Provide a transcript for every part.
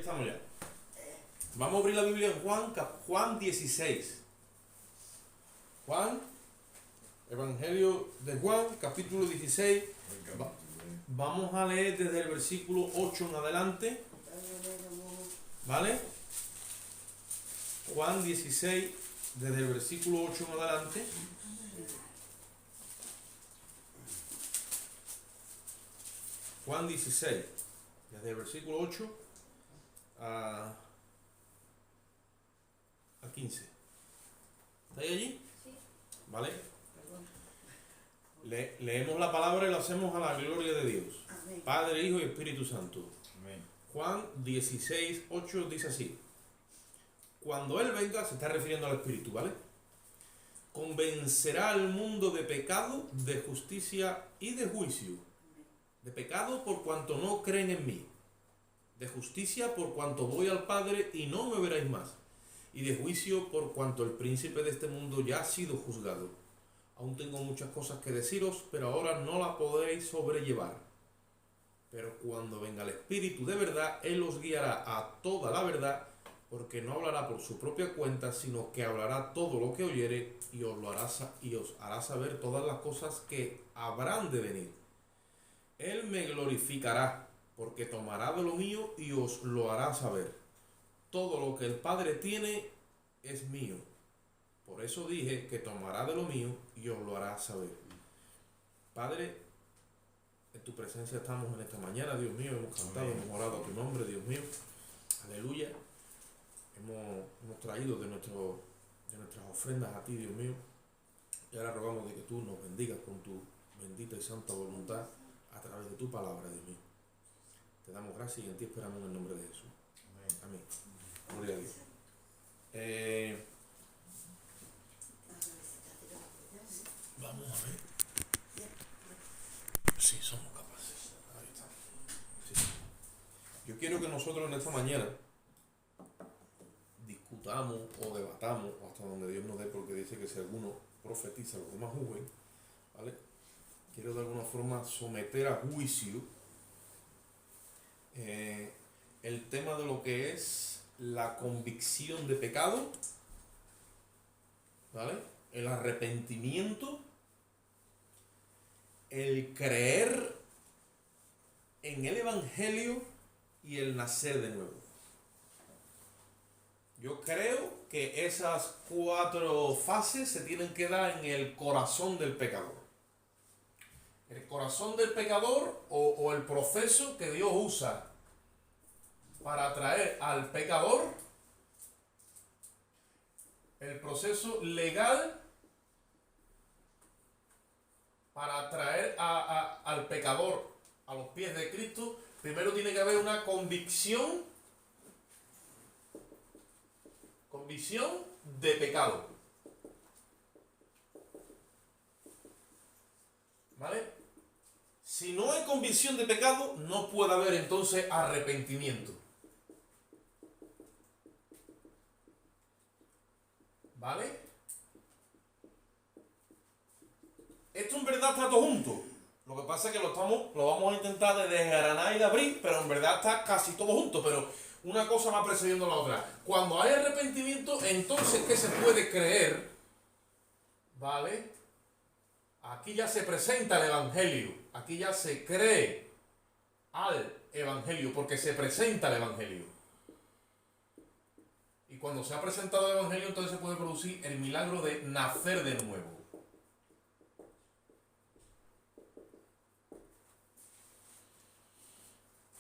estamos ya. Vamos a abrir la Biblia en Juan 16. Juan, Evangelio de Juan, capítulo 16. Vamos a leer desde el versículo 8 en adelante. ¿Vale? Juan 16, desde el versículo 8 en adelante. Juan 16, desde el versículo 8 a 15. ¿Estáis allí? Sí. ¿Vale? Leemos la palabra y lo hacemos a la gloria de Dios. Amén. Padre, Hijo y Espíritu Santo. Amén. Juan 16, 8 dice así: cuando Él venga, se está refiriendo al Espíritu, ¿vale? Convencerá al mundo de pecado, de justicia y de juicio. De pecado por cuanto no creen en mí. De justicia por cuanto voy al Padre y no me veréis más. Y de juicio por cuanto el príncipe de este mundo ya ha sido juzgado. Aún tengo muchas cosas que deciros, pero ahora no las podéis sobrellevar. Pero cuando venga el Espíritu de verdad, Él os guiará a toda la verdad, porque no hablará por su propia cuenta, sino que hablará todo lo que oyere y os hará saber todas las cosas que habrán de venir. Él me glorificará, porque tomará de lo mío y os lo hará saber. Todo lo que el Padre tiene es mío. Por eso dije que tomará de lo mío y os lo hará saber. Padre, en tu presencia estamos en esta mañana, Dios mío. Hemos cantado, Amén. hemos orado a tu nombre, Dios mío. Aleluya. Hemos traído de nuestras ofrendas a ti, Dios mío. Y ahora rogamos de que tú nos bendigas con tu bendita y santa voluntad a través de tu palabra, Dios mío. Te damos gracias y en ti esperamos en el nombre de Jesús. Amén. Gloria a Dios. Vamos a ver. Sí, somos capaces. Ahí está. Sí. Yo quiero que nosotros en esta mañana discutamos o debatamos hasta donde Dios nos dé, porque dice que si alguno profetiza, los demás juzguen, ¿vale? Quiero de alguna forma someter a juicio el tema de lo que es la convicción de pecado, ¿vale? El arrepentimiento, el creer en el Evangelio y el nacer de nuevo. Yo creo que esas 4 fases se tienen que dar en el corazón del pecador. El corazón del pecador o el proceso que Dios usa para atraer al pecador, el proceso legal para atraer al pecador a los pies de Cristo. Primero tiene que haber una convicción de pecado. ¿Vale? Si no hay convicción de pecado, no puede haber entonces arrepentimiento. ¿Vale? Esto en verdad está todo junto. Lo que pasa es que lo vamos a intentar de desgranar y de abrir, pero en verdad está casi todo junto. Pero una cosa va precediendo a la otra. Cuando hay arrepentimiento, entonces ¿qué se puede creer? ¿Vale? Aquí ya se presenta el Evangelio. Aquí ya se cree al Evangelio, porque se presenta el Evangelio. Y cuando se ha presentado el Evangelio, entonces se puede producir el milagro de nacer de nuevo.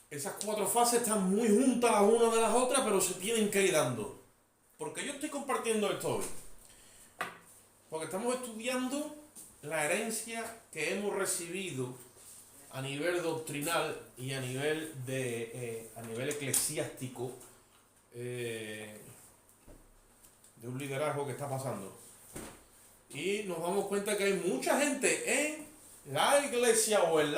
Esas 4 fases están muy juntas las unas de las otras, pero se tienen que ir dando. Porque yo estoy compartiendo esto hoy. Porque estamos estudiando la herencia que hemos recibido a nivel doctrinal y a nivel eclesiástico de un liderazgo que está pasando. Y nos damos cuenta que hay mucha gente en la iglesia o en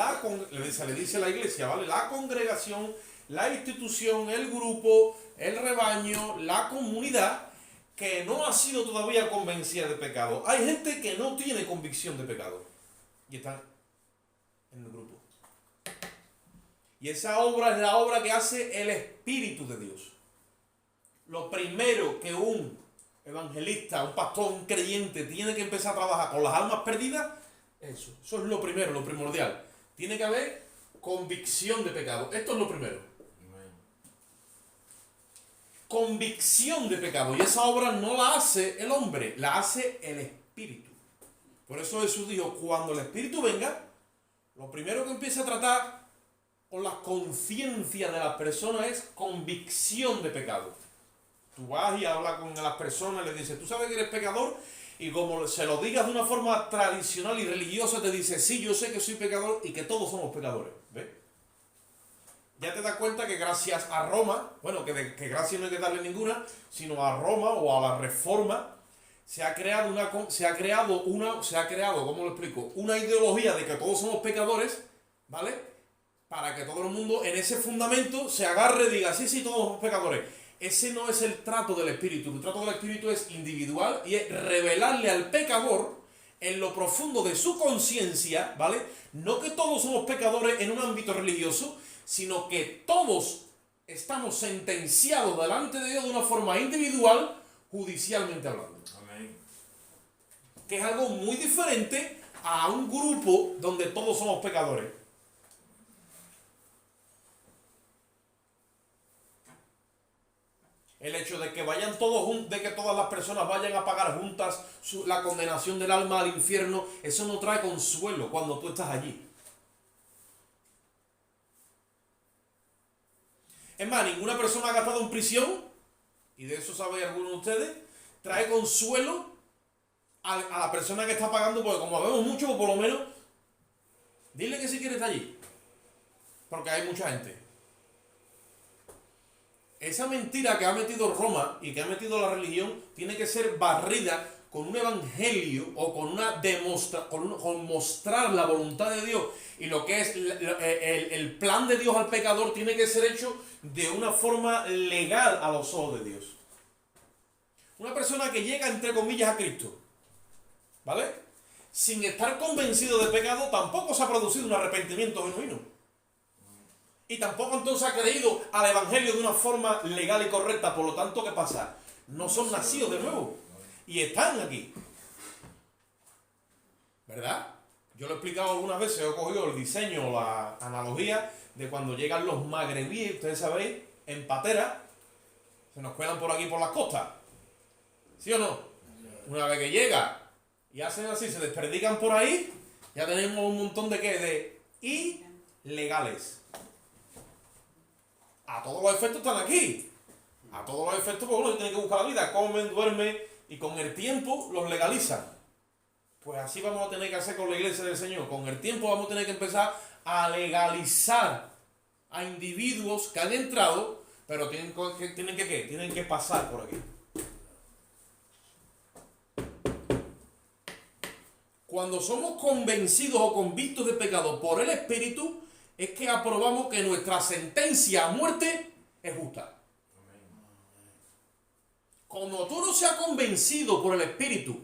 se le dice la iglesia, ¿vale? La congregación, la institución, el grupo, el rebaño, la comunidad, que no ha sido todavía convencida de pecado. Hay gente que no tiene convicción de pecado y están en el grupo. Y esa obra es la obra que hace el Espíritu de Dios. Lo primero que un evangelista, un pastor, un creyente tiene que empezar a trabajar con las almas perdidas, eso es lo primero, lo primordial. Tiene que haber convicción de pecado. Esto es lo primero. Convicción de pecado. Y esa obra no la hace el hombre, la hace el Espíritu. Por eso Jesús dijo, cuando el Espíritu venga, lo primero que empieza a tratar con la conciencia de las personas es convicción de pecado. Tú vas y hablas con las personas, les dices, ¿tú sabes que eres pecador? Y como se lo digas de una forma tradicional y religiosa, te dice, sí, yo sé que soy pecador y que todos somos pecadores. ¿Ves? Ya te das cuenta que gracias a Roma, bueno, que gracias no hay que darle ninguna, sino a Roma o a la Reforma, se ha creado, ¿cómo lo explico? Una ideología de que todos somos pecadores, ¿vale? Para que todo el mundo en ese fundamento se agarre y diga, sí, sí, todos somos pecadores. Ese no es el trato del Espíritu. El trato del Espíritu es individual y es revelarle al pecador en lo profundo de su conciencia, ¿vale? No que todos somos pecadores en un ámbito religioso, sino que todos estamos sentenciados delante de Dios de una forma individual, judicialmente hablando. Amén. Que es algo muy diferente a un grupo donde todos somos pecadores. El hecho de que vayan todos, de que todas las personas vayan a pagar juntas la condenación del alma al infierno, eso no trae consuelo cuando tú estás allí. Es más, ninguna persona que ha estado en prisión, y de eso sabe alguno de ustedes, trae consuelo a la persona que está pagando, porque como vemos mucho, pues por lo menos, dile que si quiere estar allí, porque hay mucha gente. Esa mentira que ha metido Roma y que ha metido la religión tiene que ser barrida con un evangelio o con una con mostrar la voluntad de Dios y lo que es el plan de Dios al pecador tiene que ser hecho de una forma legal a los ojos de Dios. Una persona que llega entre comillas a Cristo, ¿vale? Sin estar convencido de pecado, tampoco se ha producido un arrepentimiento genuino. Y tampoco entonces ha creído al evangelio de una forma legal y correcta. Por lo tanto, ¿qué pasa? No son nacidos de nuevo. Y están aquí. ¿Verdad? Yo lo he explicado algunas veces. He cogido el diseño, la analogía de cuando llegan los magrebíes, ustedes sabéis, en patera. Se nos cuelan por aquí por las costas. ¿Sí o no? Una vez que llega y hacen así, se desperdican por ahí, ya tenemos un montón de ¿qué? De ilegales. A todos los efectos están aquí. A todos los efectos, pues uno tiene que buscar la vida. Comen, duermen y con el tiempo los legalizan. Pues así vamos a tener que hacer con la iglesia del Señor. Con el tiempo vamos a tener que empezar a legalizar a individuos que han entrado, pero tienen que ¿qué? Tienen que pasar por aquí. Cuando somos convencidos o convictos de pecado por el Espíritu, es que aprobamos que nuestra sentencia a muerte es justa. Como tú no seas convencido por el Espíritu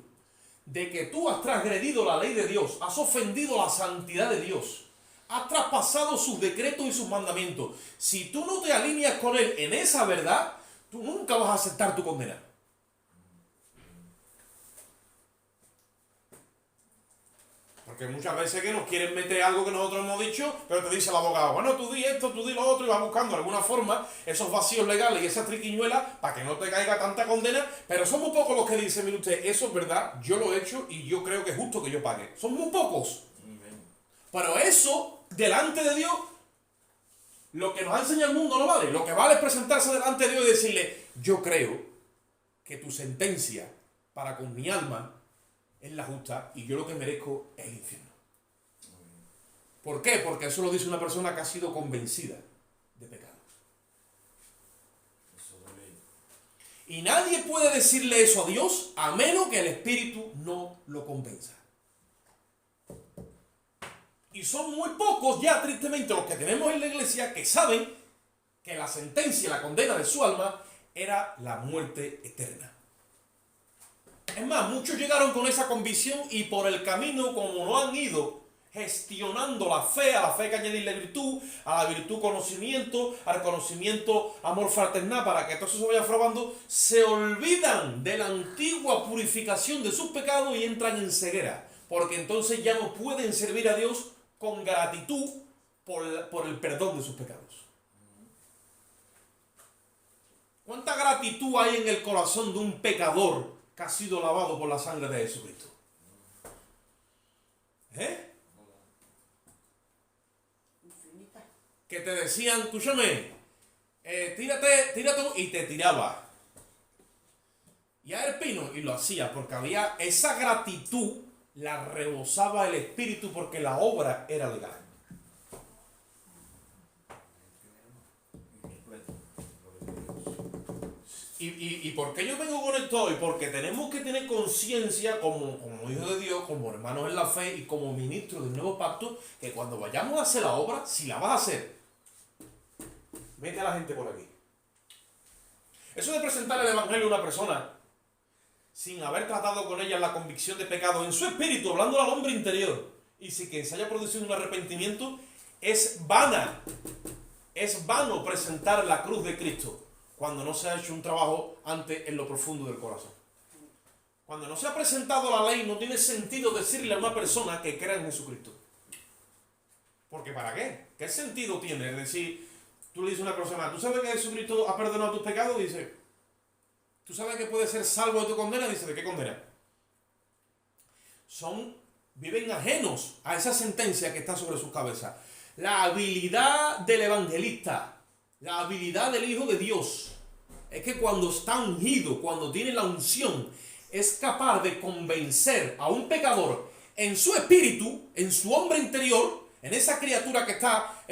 de que tú has transgredido la ley de Dios, has ofendido la santidad de Dios, has traspasado sus decretos y sus mandamientos, si tú no te alineas con Él en esa verdad, tú nunca vas a aceptar tu condena. Porque muchas veces que nos quieren meter algo que nosotros hemos dicho, pero te dice el abogado, bueno, tú di esto, tú di lo otro, y vas buscando de alguna forma esos vacíos legales y esas triquiñuelas para que no te caiga tanta condena, pero son muy pocos los que dicen, mire usted, eso es verdad, yo lo he hecho y yo creo que es justo que yo pague. Son muy pocos. Pero eso, delante de Dios, lo que nos ha enseñado el mundo no vale. Lo que vale es presentarse delante de Dios y decirle, yo creo que tu sentencia para con mi alma es la justa y yo lo que merezco es el infierno. ¿Por qué? Porque eso lo dice una persona que ha sido convencida de pecado. Y nadie puede decirle eso a Dios a menos que el Espíritu no lo convenza. Y son muy pocos ya, tristemente, los que tenemos en la iglesia que saben que la sentencia, la condena de su alma era la muerte eterna. Es más, muchos llegaron con esa convicción y por el camino, como no han ido gestionando la fe, a la fe hay que añadirle virtud, a la virtud conocimiento, al conocimiento amor fraternal, para que todo eso se vaya fragando, se olvidan de la antigua purificación de sus pecados y entran en ceguera, porque entonces ya no pueden servir a Dios con gratitud por el perdón de sus pecados. ¿Cuánta gratitud hay en el corazón de un pecador que ha sido lavado por la sangre de Jesucristo? Que te decían, escúchame, tírate, y te tiraba. Y a el pino, y lo hacía, porque había esa gratitud, la rebosaba el espíritu, porque la obra era legal. ¿Y por qué yo vengo con esto hoy? Porque tenemos que tener conciencia como hijos de Dios, como hermanos en la fe y como ministros del nuevo pacto, que cuando vayamos a hacer la obra, si la vas a hacer, mete a la gente por aquí. Eso de presentar el evangelio a una persona sin haber tratado con ella la convicción de pecado en su espíritu, hablando al hombre interior, y sin que se haya producido un arrepentimiento, es vana. Es vano presentar la cruz de Cristo cuando no se ha hecho un trabajo antes en lo profundo del corazón. Cuando no se ha presentado la ley, no tiene sentido decirle a una persona que crea en Jesucristo. Porque ¿para qué? ¿Qué sentido tiene? Es decir, tú le dices a una persona, ¿tú sabes que Jesucristo ha perdonado tus pecados? Dice, ¿tú sabes que puedes ser salvo de tu condena? Dice, ¿de qué condena? Viven ajenos a esa sentencia que está sobre sus cabezas. La habilidad del evangelista, la habilidad del Hijo de Dios, es que cuando está ungido, cuando tiene la unción, es capaz de convencer a un pecador en su espíritu, en su hombre interior, en esa criatura que está,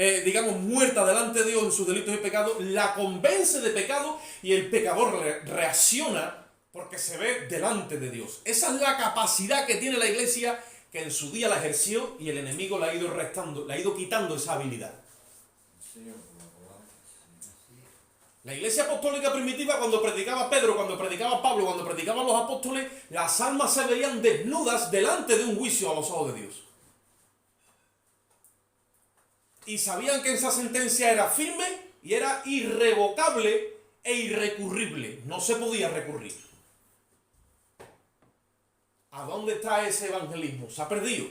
muerta delante de Dios en sus delitos y pecados, la convence de pecado y el pecador reacciona porque se ve delante de Dios. Esa es la capacidad que tiene la iglesia, que en su día la ejerció y el enemigo le ha ido restando, le ha ido quitando esa habilidad. La iglesia apostólica primitiva, cuando predicaba Pedro, cuando predicaba Pablo, cuando predicaban los apóstoles, las almas se veían desnudas delante de un juicio a los ojos de Dios. Y sabían que esa sentencia era firme y era irrevocable e irrecurrible. No se podía recurrir. ¿A dónde está ese evangelismo? Se ha perdido.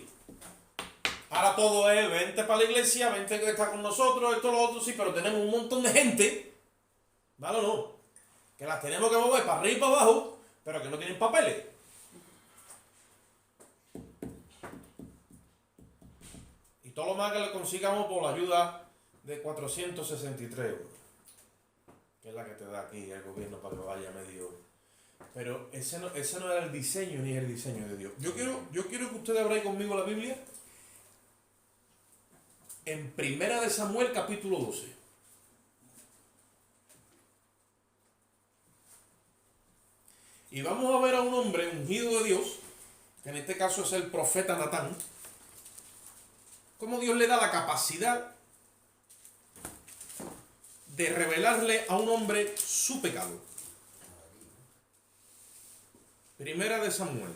Ahora todo es, vente para la iglesia, vente que está con nosotros, esto, lo otro, sí, pero tenemos un montón de gente, ¿vale o no? Que las tenemos que mover para arriba y para abajo, pero que no tienen papeles. Y todo lo más que le consigamos por la ayuda de 463 euros, que es la que te da aquí el gobierno para que vaya medio. Pero ese no era el diseño ni el diseño de Dios. Yo quiero que ustedes abráis conmigo la Biblia en Primera de Samuel capítulo 12. Y vamos a ver a un hombre ungido de Dios, que en este caso es el profeta Natán, cómo Dios le da la capacidad de revelarle a un hombre su pecado. Primera de Samuel.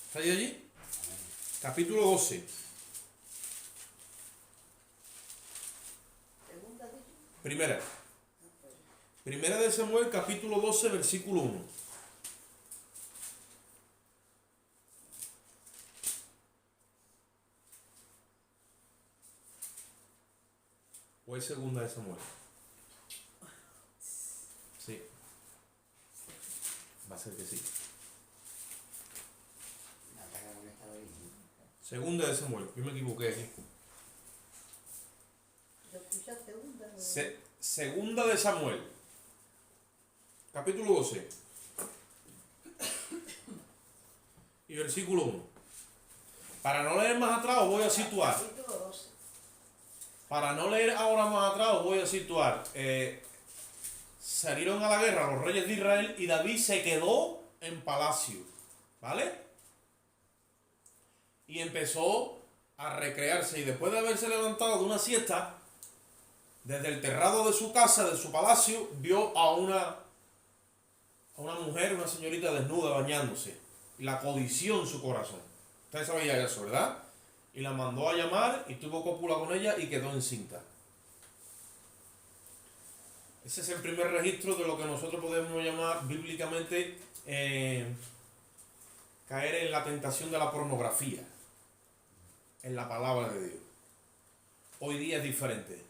¿Estáis allí? Capítulo 12. Primera. Primera de Samuel, capítulo 12, versículo 1. ¿O es segunda de Samuel? Sí. Va a ser que sí. Segunda de Samuel. Yo me equivoqué aquí. Segunda de Samuel. Capítulo 12. Y versículo 1. Para no leer más atrás os voy a situar. Para no leer ahora más atrás os voy a situar. Salieron a la guerra los reyes de Israel y David se quedó en palacio. ¿Vale? y empezó a recrearse. Y después de haberse levantado de una siesta, desde el terrado de su casa, de su palacio, vio a una mujer, una señorita desnuda bañándose. Y la codició en su corazón. Ustedes sabían eso, ¿verdad? Y la mandó a llamar y tuvo cópula con ella y quedó encinta. Ese es el primer registro de lo que nosotros podemos llamar bíblicamente caer en la tentación de la pornografía, en la palabra de Dios. Hoy día es diferente.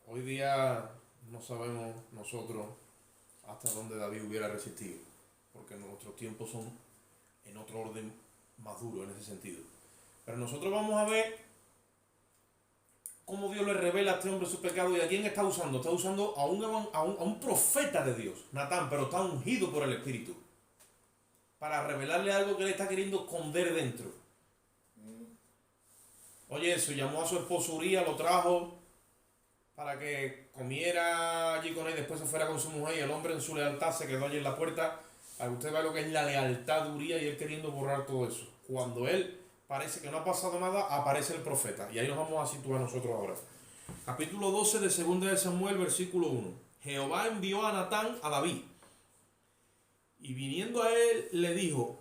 Hoy día no sabemos nosotros hasta dónde David hubiera resistido, porque nuestros tiempos son en otro orden más duro en ese sentido. Pero nosotros vamos a ver cómo Dios le revela a este hombre su pecado. ¿Y a quién está usando? Está usando a un profeta de Dios, Natán, pero está ungido por el Espíritu, para revelarle algo que le está queriendo esconder dentro. Oye, eso, llamó a su esposo Urías, lo trajo para que comiera allí con él, después se fuera con su mujer, y el hombre en su lealtad se quedó allí en la puerta, para que usted vea lo que es la lealtad de Urías y él queriendo borrar todo eso. Cuando él parece que no ha pasado nada, aparece el profeta. Y ahí nos vamos a situar nosotros ahora. Capítulo 12 de 2 de Samuel, versículo 1. Jehová envió a Natán a David. Y viniendo a él, le dijo: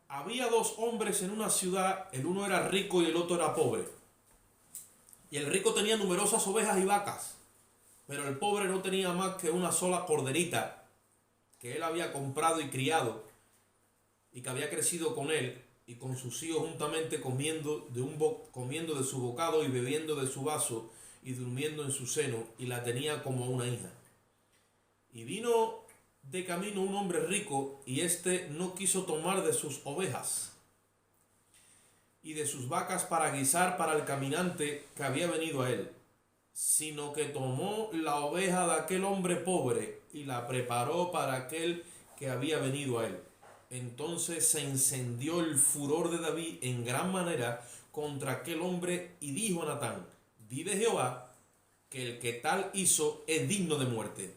había dos hombres en una ciudad, el uno era rico y el otro era pobre. Y el rico tenía numerosas ovejas y vacas, pero el pobre no tenía más que una sola corderita, que él había comprado y criado, y que había crecido con él y con sus hijos juntamente, comiendo de su bocado y bebiendo de su vaso y durmiendo en su seno, y la tenía como una hija. Y vino de camino un hombre rico, y éste no quiso tomar de sus ovejas y de sus vacas para guisar para el caminante que había venido a él, sino que tomó la oveja de aquel hombre pobre y la preparó para aquel que había venido a él. Entonces se encendió el furor de David en gran manera contra aquel hombre, y dijo a Natán: vive Jehová, que el que tal hizo es digno de muerte,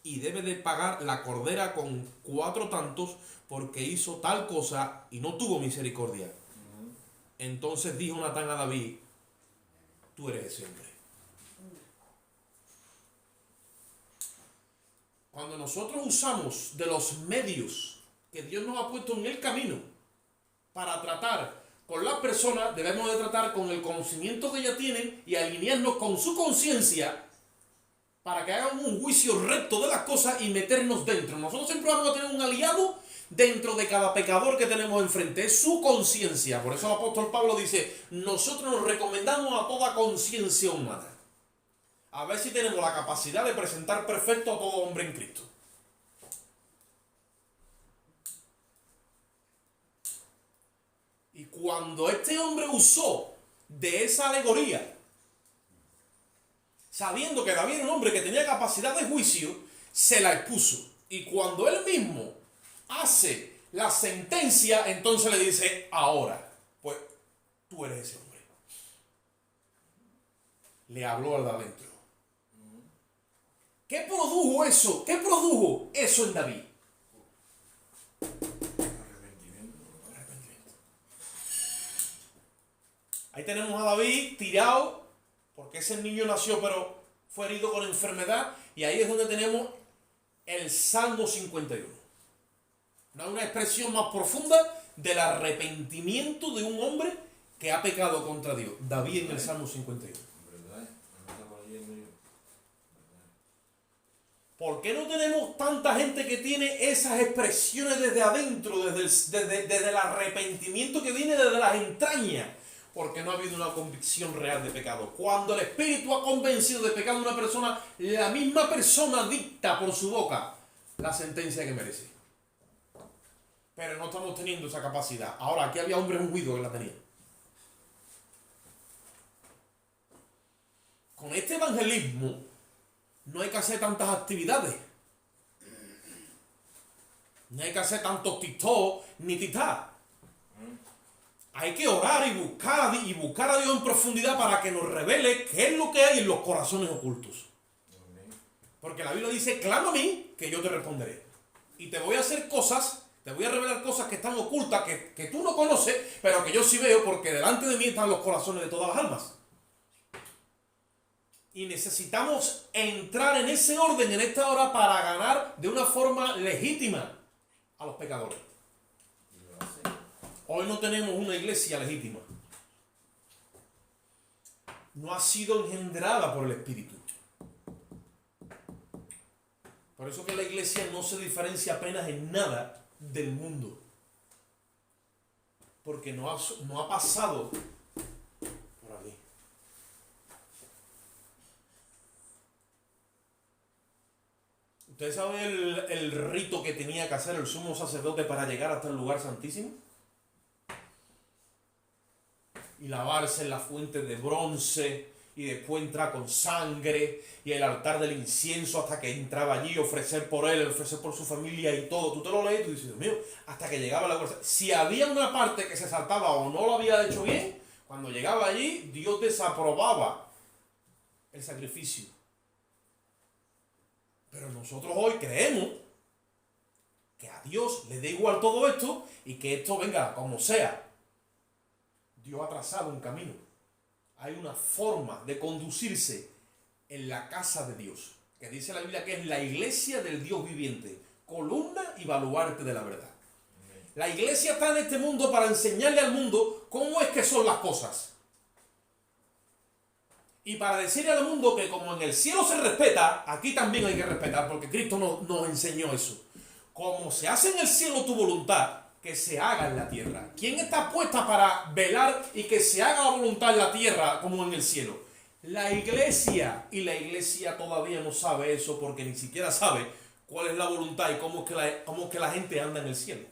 y debe de pagar la cordera con 4 tantos, porque hizo tal cosa y no tuvo misericordia. Entonces dijo Natán a David: tú eres ese hombre. Cuando nosotros usamos de los medios que Dios nos ha puesto en el camino para tratar con las personas, debemos de tratar con el conocimiento que ellas tienen y alinearnos con su conciencia para que hagan un juicio recto de las cosas y meternos dentro. Nosotros siempre vamos a tener un aliado dentro de cada pecador que tenemos enfrente, es su conciencia. Por eso el apóstol Pablo dice: nosotros nos recomendamos a toda conciencia humana, a ver si tenemos la capacidad de presentar perfecto a todo hombre en Cristo. Y cuando este hombre usó de esa alegoría, sabiendo que David era un hombre que tenía capacidad de juicio, se la expuso. Y cuando él mismo hace la sentencia, entonces le dice: ahora, pues tú eres ese hombre. Le habló al de adentro. ¿Qué produjo eso? ¿Qué produjo eso en David? Arrepentimiento. Ahí tenemos a David tirado, porque ese niño nació pero fue herido con enfermedad, y ahí es donde tenemos el Salmo 51. Una expresión más profunda del arrepentimiento de un hombre que ha pecado contra Dios. David en el Salmo 51. ¿Por qué no tenemos tanta gente que tiene esas expresiones desde adentro, desde el arrepentimiento que viene desde las entrañas? Porque no ha habido una convicción real de pecado. Cuando el Espíritu ha convencido de pecado a una persona, la misma persona dicta por su boca la sentencia que merece. Pero no estamos teniendo esa capacidad. Ahora, aquí había hombres ungidos que la tenían. Con este evangelismo no hay que hacer tantas actividades. No hay que hacer tantos TikTok ni titá. Hay que orar y buscar a Dios en profundidad para que nos revele qué es lo que hay en los corazones ocultos. Porque la Biblia dice: clama a mí, que yo te responderé. Y te voy a hacer cosas, Te voy a revelar cosas que están ocultas, que tú no conoces, pero que yo sí veo, porque delante de mí están los corazones de todas las almas. Y necesitamos entrar en ese orden en esta hora para ganar de una forma legítima a los pecadores. Hoy no tenemos una iglesia legítima. No ha sido engendrada por el Espíritu. Por eso que la iglesia no se diferencia apenas en nada del mundo. Porque no ha pasado por aquí. ¿Ustedes saben el rito que tenía que hacer el sumo sacerdote para llegar hasta el lugar santísimo? Y lavarse en la fuente de bronce, y después entrar con sangre, y el altar del incienso hasta que entraba allí, ofrecer por él, ofrecer por su familia y todo. Tú te lo lees y tú dices, Dios mío, hasta que llegaba la fuerza. Si había una parte que se saltaba o no lo había hecho bien, cuando llegaba allí, Dios desaprobaba el sacrificio. Pero nosotros hoy creemos que a Dios le da igual todo esto y que esto venga como sea. Dios ha trazado un camino. Hay una forma de conducirse en la casa de Dios, que dice la Biblia que es la iglesia del Dios viviente, columna y baluarte de la verdad. La iglesia está en este mundo para enseñarle al mundo cómo es que son las cosas. Y para decirle al mundo que como en el cielo se respeta, aquí también hay que respetar, porque Cristo nos enseñó eso. Como se hace en el cielo tu voluntad, que se haga en la tierra. ¿Quién está puesta para velar y que se haga la voluntad en la tierra como en el cielo? La iglesia. Y la iglesia todavía no sabe eso porque ni siquiera sabe cuál es la voluntad y cómo es que la gente anda en el cielo.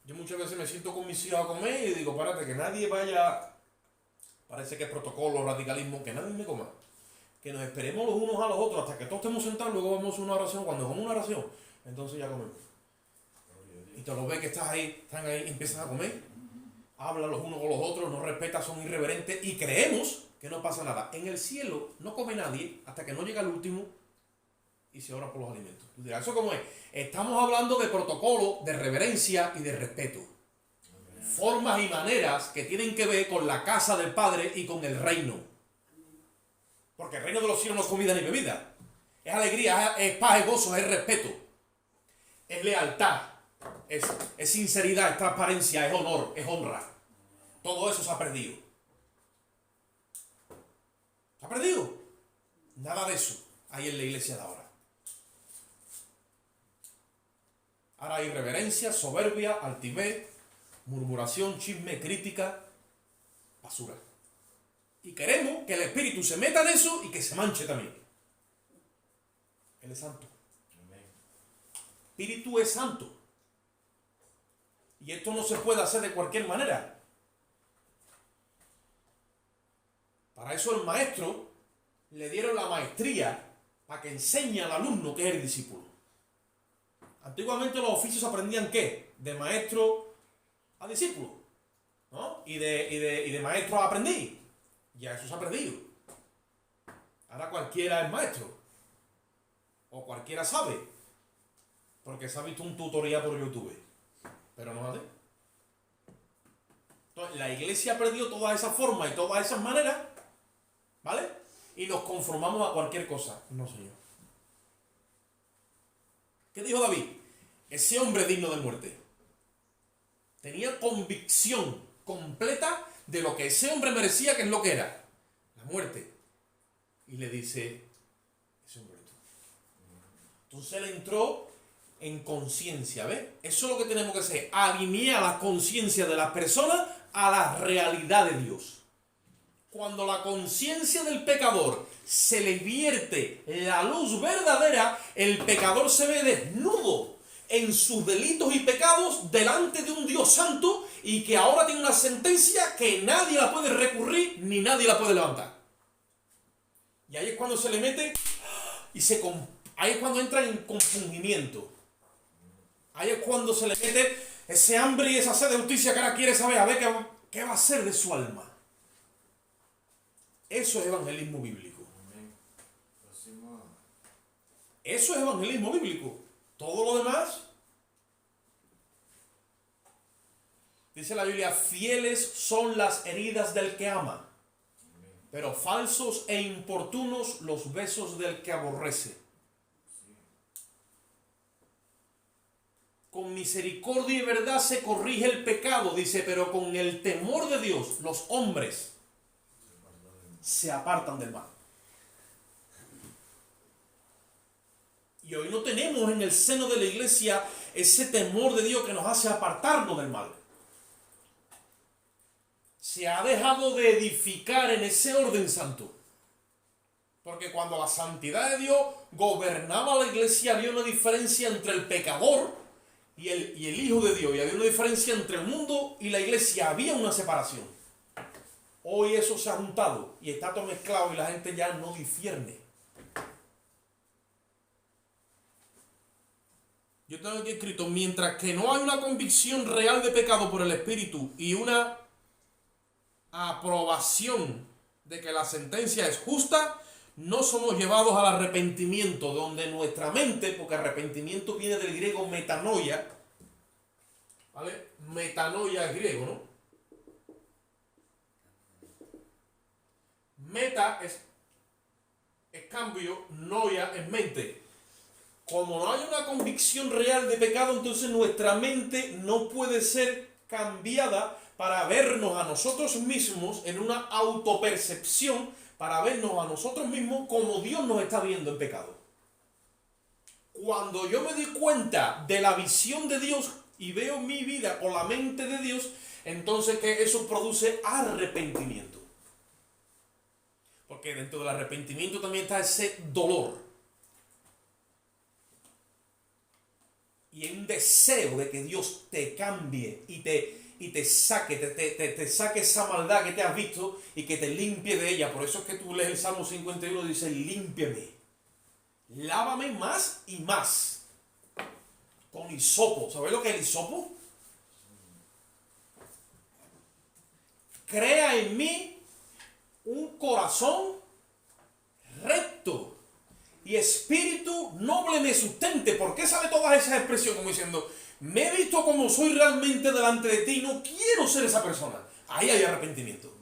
Yo muchas veces me siento con mis hijos a comer y digo, párate, que nadie vaya, parece que es protocolo, radicalismo, que nadie me coma. Que nos esperemos los unos a los otros hasta que todos estemos sentados, luego vamos a una oración. Cuando vamos a una oración, entonces ya comemos. Y te los ves que están ahí, empiezan a comer, hablan los unos con los otros, no respetan, son irreverentes y creemos que no pasa nada. En el cielo no come nadie hasta que no llega el último y se ora por los alimentos. Tú dirás, ¿eso cómo es? Estamos hablando de protocolo, de reverencia y de respeto. Formas y maneras que tienen que ver con la casa del Padre y con el reino. Porque el reino de los cielos no es comida ni bebida. Es alegría, es paz, es gozo, es respeto. Es lealtad, es sinceridad, es transparencia, es honor, es honra. Todo eso se ha perdido. ¿Se ha perdido? Nada de eso hay en la iglesia de ahora. Ahora hay irreverencia, soberbia, altivez, murmuración, chisme, crítica, basura. Y queremos que el Espíritu se meta en eso y que se manche también. Él es santo. El Espíritu es santo. Y esto no se puede hacer de cualquier manera. Para eso el maestro le dieron la maestría para que enseñe al alumno que es el discípulo. Antiguamente los oficios se aprendían ¿qué? De maestro a discípulo, ¿no? Y de maestro a aprendiz. Ya eso se ha perdido. Ahora cualquiera es maestro. O cualquiera sabe. Porque se ha visto un tutorial por YouTube. Pero no es así. Entonces, la iglesia ha perdido todas esas formas y todas esas maneras, ¿vale? Y nos conformamos a cualquier cosa. No, señor. ¿Qué dijo David? Ese hombre digno de muerte. Tenía convicción completa de lo que ese hombre merecía, que es lo que era. La muerte. Y le dice, ese hombre es tú. Entonces él entró en conciencia, ¿ves? Eso es lo que tenemos que hacer. Alinear la conciencia de las personas a la realidad de Dios. Cuando la conciencia del pecador se le vierte la luz verdadera, el pecador se ve desnudo en sus delitos y pecados delante de un Dios santo y que ahora tiene una sentencia que nadie la puede recurrir ni nadie la puede levantar. Y ahí es cuando se le mete y ahí es cuando entra en compungimiento. Ahí es cuando se le mete ese hambre y esa sed de justicia que ahora quiere saber, a ver ¿Qué va a hacer de su alma? Eso es evangelismo bíblico. Eso es evangelismo bíblico. Todo lo demás, dice la Biblia, fieles son las heridas del que ama, pero falsos e importunos los besos del que aborrece. Con misericordia y verdad se corrige el pecado, dice, pero con el temor de Dios los hombres se apartan del mal. Y hoy no tenemos en el seno de la iglesia ese temor de Dios que nos hace apartarnos del mal. Se ha dejado de edificar en ese orden santo. Porque cuando la santidad de Dios gobernaba la iglesia, había una diferencia entre el pecador y el Hijo de Dios. Y había una diferencia entre el mundo y la iglesia. Había una separación. Hoy eso se ha juntado y está todo mezclado y la gente ya no discierne. Yo tengo aquí escrito, mientras que no hay una convicción real de pecado por el Espíritu y una aprobación de que la sentencia es justa, no somos llevados al arrepentimiento, donde nuestra mente, porque arrepentimiento viene del griego metanoia, ¿vale? Metanoia es griego, ¿no? Meta es cambio, noia es mente. Como no hay una convicción real de pecado, entonces nuestra mente no puede ser cambiada para vernos a nosotros mismos en una autopercepción, para vernos a nosotros mismos como Dios nos está viendo en pecado. Cuando yo me doy cuenta de la visión de Dios y veo mi vida por la mente de Dios, entonces que eso produce arrepentimiento. Porque dentro del arrepentimiento también está ese dolor. Y hay un deseo de que Dios te cambie y te saque, te saque esa maldad que te has visto y que te limpie de ella. Por eso es que tú lees el Salmo 51 y dice, límpiame, lávame más y más. Con hisopo. ¿Sabes lo que es el hisopo? Crea en mí un corazón recto y espíritu noble me sustente. ¿Por qué sale todas esas expresiones? Como diciendo, me he visto como soy realmente delante de ti, no quiero ser esa persona. Ahí hay arrepentimiento.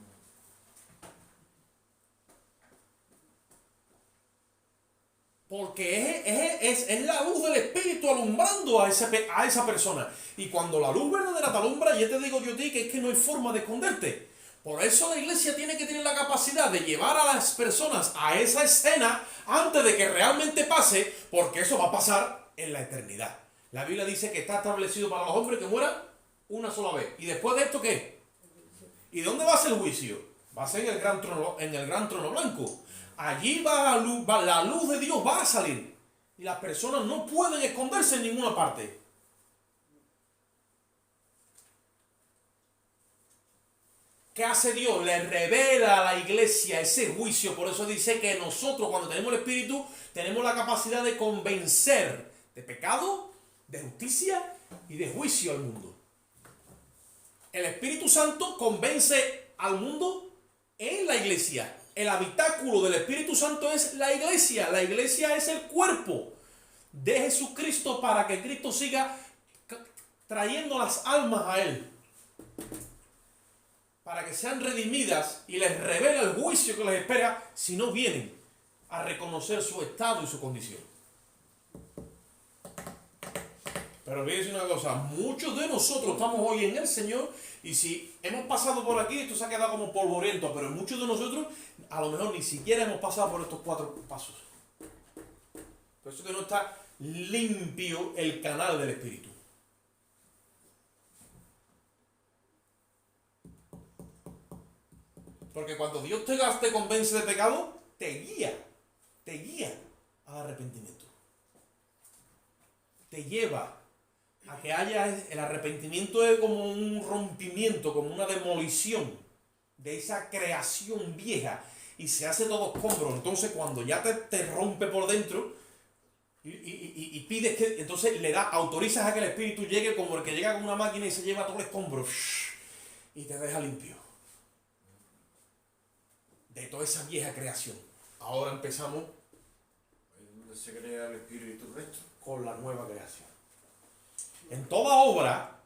Porque es la luz del Espíritu alumbrando a esa persona. Y cuando la luz verdadera te alumbra, ya te digo yo a ti que es que no hay forma de esconderte. Por eso la iglesia tiene que tener la capacidad de llevar a las personas a esa escena antes de que realmente pase, porque eso va a pasar en la eternidad. La Biblia dice que está establecido para los hombres que mueran una sola vez. ¿Y después de esto qué? ¿Y dónde va a ser el juicio? Va a ser en el gran trono blanco. Allí va la luz de Dios va a salir. Y las personas no pueden esconderse en ninguna parte. ¿Qué hace Dios? Le revela a la iglesia ese juicio. Por eso dice que nosotros, cuando tenemos el Espíritu, tenemos la capacidad de convencer de pecado, de justicia y de juicio al mundo. El Espíritu Santo convence al mundo en la iglesia. El habitáculo del Espíritu Santo es la iglesia. La iglesia es el cuerpo de Jesucristo para que Cristo siga trayendo las almas a Él. Para que sean redimidas y les revele el juicio que les espera si no vienen a reconocer su estado y su condición. Pero fíjense una cosa, muchos de nosotros estamos hoy en el Señor y si hemos pasado por aquí, esto se ha quedado como polvoriento, pero muchos de nosotros a lo mejor ni siquiera hemos pasado por estos 4 pasos. Por eso que no está limpio el canal del Espíritu. Porque cuando Dios te convence de pecado, te guía al arrepentimiento. Te lleva a que haya el arrepentimiento es como un rompimiento, como una demolición de esa creación vieja y se hace todo escombro. Entonces cuando ya te rompe por dentro y pides que, entonces autorizas a que el Espíritu llegue como el que llega con una máquina y se lleva todo el escombro. y te deja limpio de toda esa vieja creación. Ahora empezamos Donde se crea el espíritu recto. con la nueva creación. En toda obra,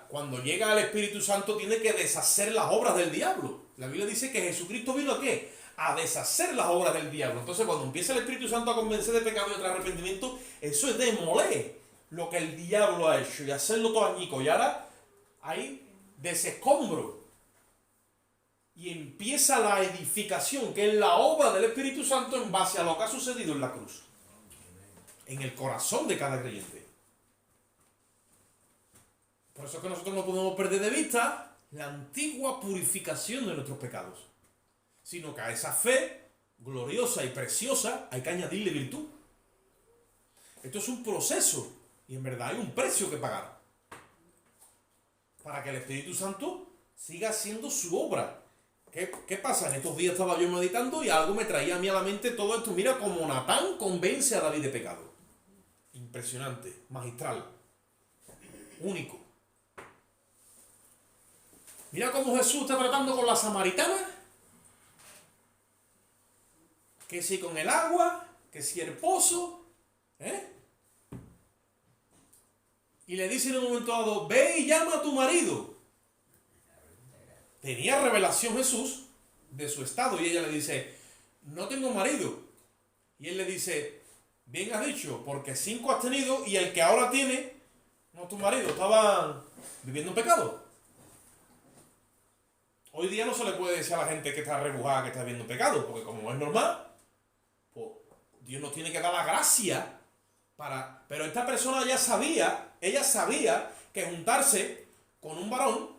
cuando llega el Espíritu Santo, tiene que deshacer las obras del diablo. La Biblia dice que Jesucristo vino ¿a qué? A deshacer las obras del diablo. Entonces, cuando empieza el Espíritu Santo a convencer de pecado y de arrepentimiento, eso es demoler lo que el diablo ha hecho y hacerlo todo añico. Y ahora hay desescombro. Y empieza la edificación, que es la obra del Espíritu Santo en base a lo que ha sucedido en la cruz. En el corazón de cada creyente. Por eso es que nosotros no podemos perder de vista la antigua purificación de nuestros pecados. Sino que a esa fe gloriosa y preciosa hay que añadirle virtud. Esto es un proceso y en verdad hay un precio que pagar. Para que el Espíritu Santo siga haciendo su obra. ¿Qué pasa? En estos días estaba yo meditando y algo me traía a mí a la mente todo esto. Mira cómo Natán convence a David de pecado. Impresionante, magistral, único. Mira cómo Jesús está tratando con la samaritana. Que si con el agua, que si el pozo, y le dice en un momento dado, ve y llama a tu marido. Tenía revelación Jesús de su estado y ella le dice, no tengo marido. Y él le dice, bien has dicho, porque 5 has tenido y el que ahora tiene, no es tu marido, estaban viviendo en pecado. Hoy día no se le puede decir a la gente que está rebujada, que está viviendo en pecado, porque como es normal, pues Dios nos tiene que dar la gracia para... Pero esta persona ella sabía que juntarse con un varón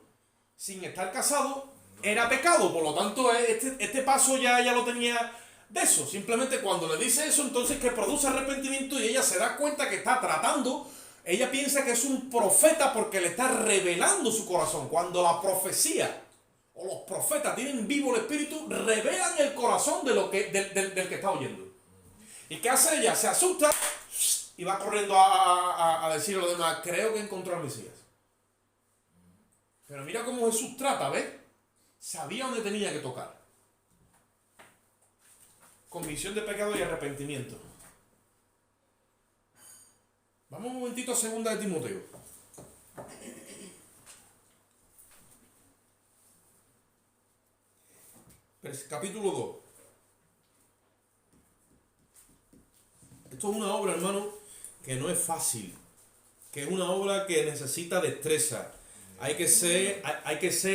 sin estar casado era pecado, por lo tanto este paso ya lo tenía de eso. Simplemente cuando le dice eso, entonces que produce arrepentimiento y ella se da cuenta que está tratando, ella piensa que es un profeta porque le está revelando su corazón. Cuando la profecía o los profetas tienen vivo el espíritu, revelan el corazón del que está oyendo. ¿Y qué hace ella? Se asusta y va corriendo a decirle a los demás, creo que encontró al Mesías. Pero mira cómo Jesús trata, ¿ves? Sabía dónde tenía que tocar. Convicción de pecado y arrepentimiento. Vamos un momentito a 2 de Timoteo. Capítulo 2. Esto es una obra, hermano, que no es fácil. Que es una obra que necesita destreza. Hay que ser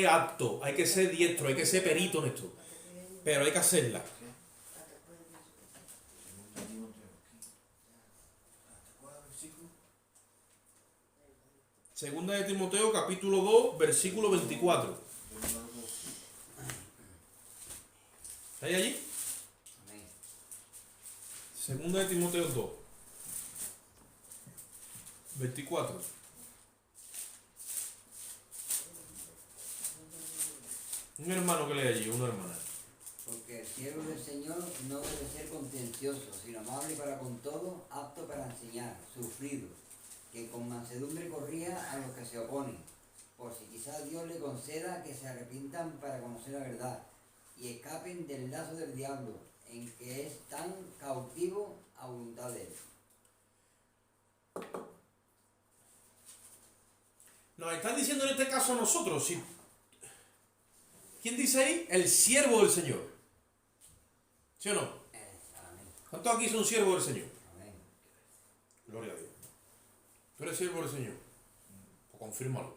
apto, hay que ser diestro, hay que ser perito en esto. Pero hay que hacerla. Segunda de Timoteo, capítulo 2, versículo 24. ¿Estáis allí? Segunda de Timoteo 2, 24. Un hermano que lee allí, una hermana. Porque el siervo del Señor no debe ser contencioso, sino amable para con todo, apto para enseñar, sufrido, que con mansedumbre corría a los que se oponen, por si quizás Dios le conceda que se arrepientan para conocer la verdad, y escapen del lazo del diablo, en que es tan cautivo a voluntad de él. Nos están diciendo en este caso a nosotros, sí. ¿Quién dice ahí? El siervo del Señor. ¿Sí o no? Amén. ¿Cuántos aquí son siervos del Señor? Amén. Gloria a Dios. ¿Tú eres siervo del Señor? Pues confírmalo.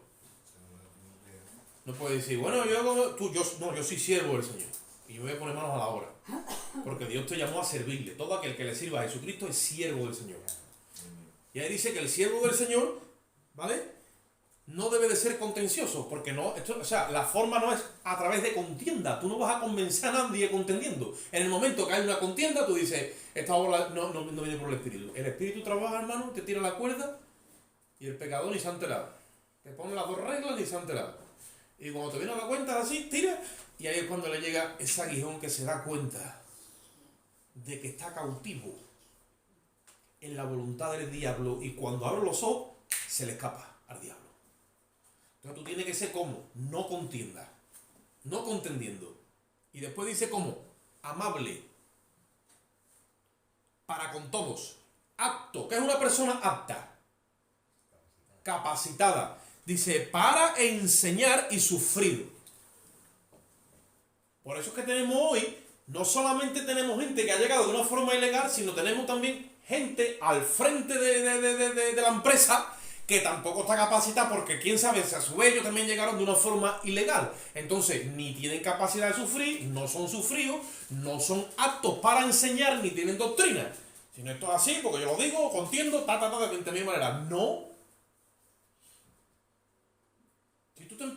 No puedes decir, bueno, yo soy siervo del Señor. Y yo voy a poner manos a la obra. Porque Dios te llamó a servirle. Todo aquel que le sirva a Jesucristo es siervo del Señor. Y ahí dice que el siervo del Señor, ¿vale? No debe de ser contencioso, porque no, la forma no es a través de contienda. Tú no vas a convencer a nadie contendiendo. En el momento que hay una contienda, tú dices, esta obra no viene por el Espíritu. El Espíritu trabaja, hermano, te tira la cuerda y el pecador ni se ha enterado. Te pone las 2 reglas ni se ha enterado. Y cuando te viene a la cuenta, así, tira, y ahí es cuando le llega ese aguijón que se da cuenta de que está cautivo en la voluntad del diablo, y cuando abre los ojos, se le escapa al diablo. Entonces tú tienes que ser como, no contienda, no contendiendo. Y después dice como, amable, para con todos, apto, que es una persona apta, capacitada. Dice, para enseñar y sufrir. Por eso es que tenemos hoy, no solamente tenemos gente que ha llegado de una forma ilegal, sino tenemos también gente al frente de la empresa que tampoco está capacitada, porque quién sabe si a su vez ellos también llegaron de una forma ilegal. Entonces, ni tienen capacidad de sufrir, no son sufridos, no son aptos para enseñar, ni tienen doctrina. Si no, esto es así, porque yo lo digo, contiendo, de 20.000 maneras. No.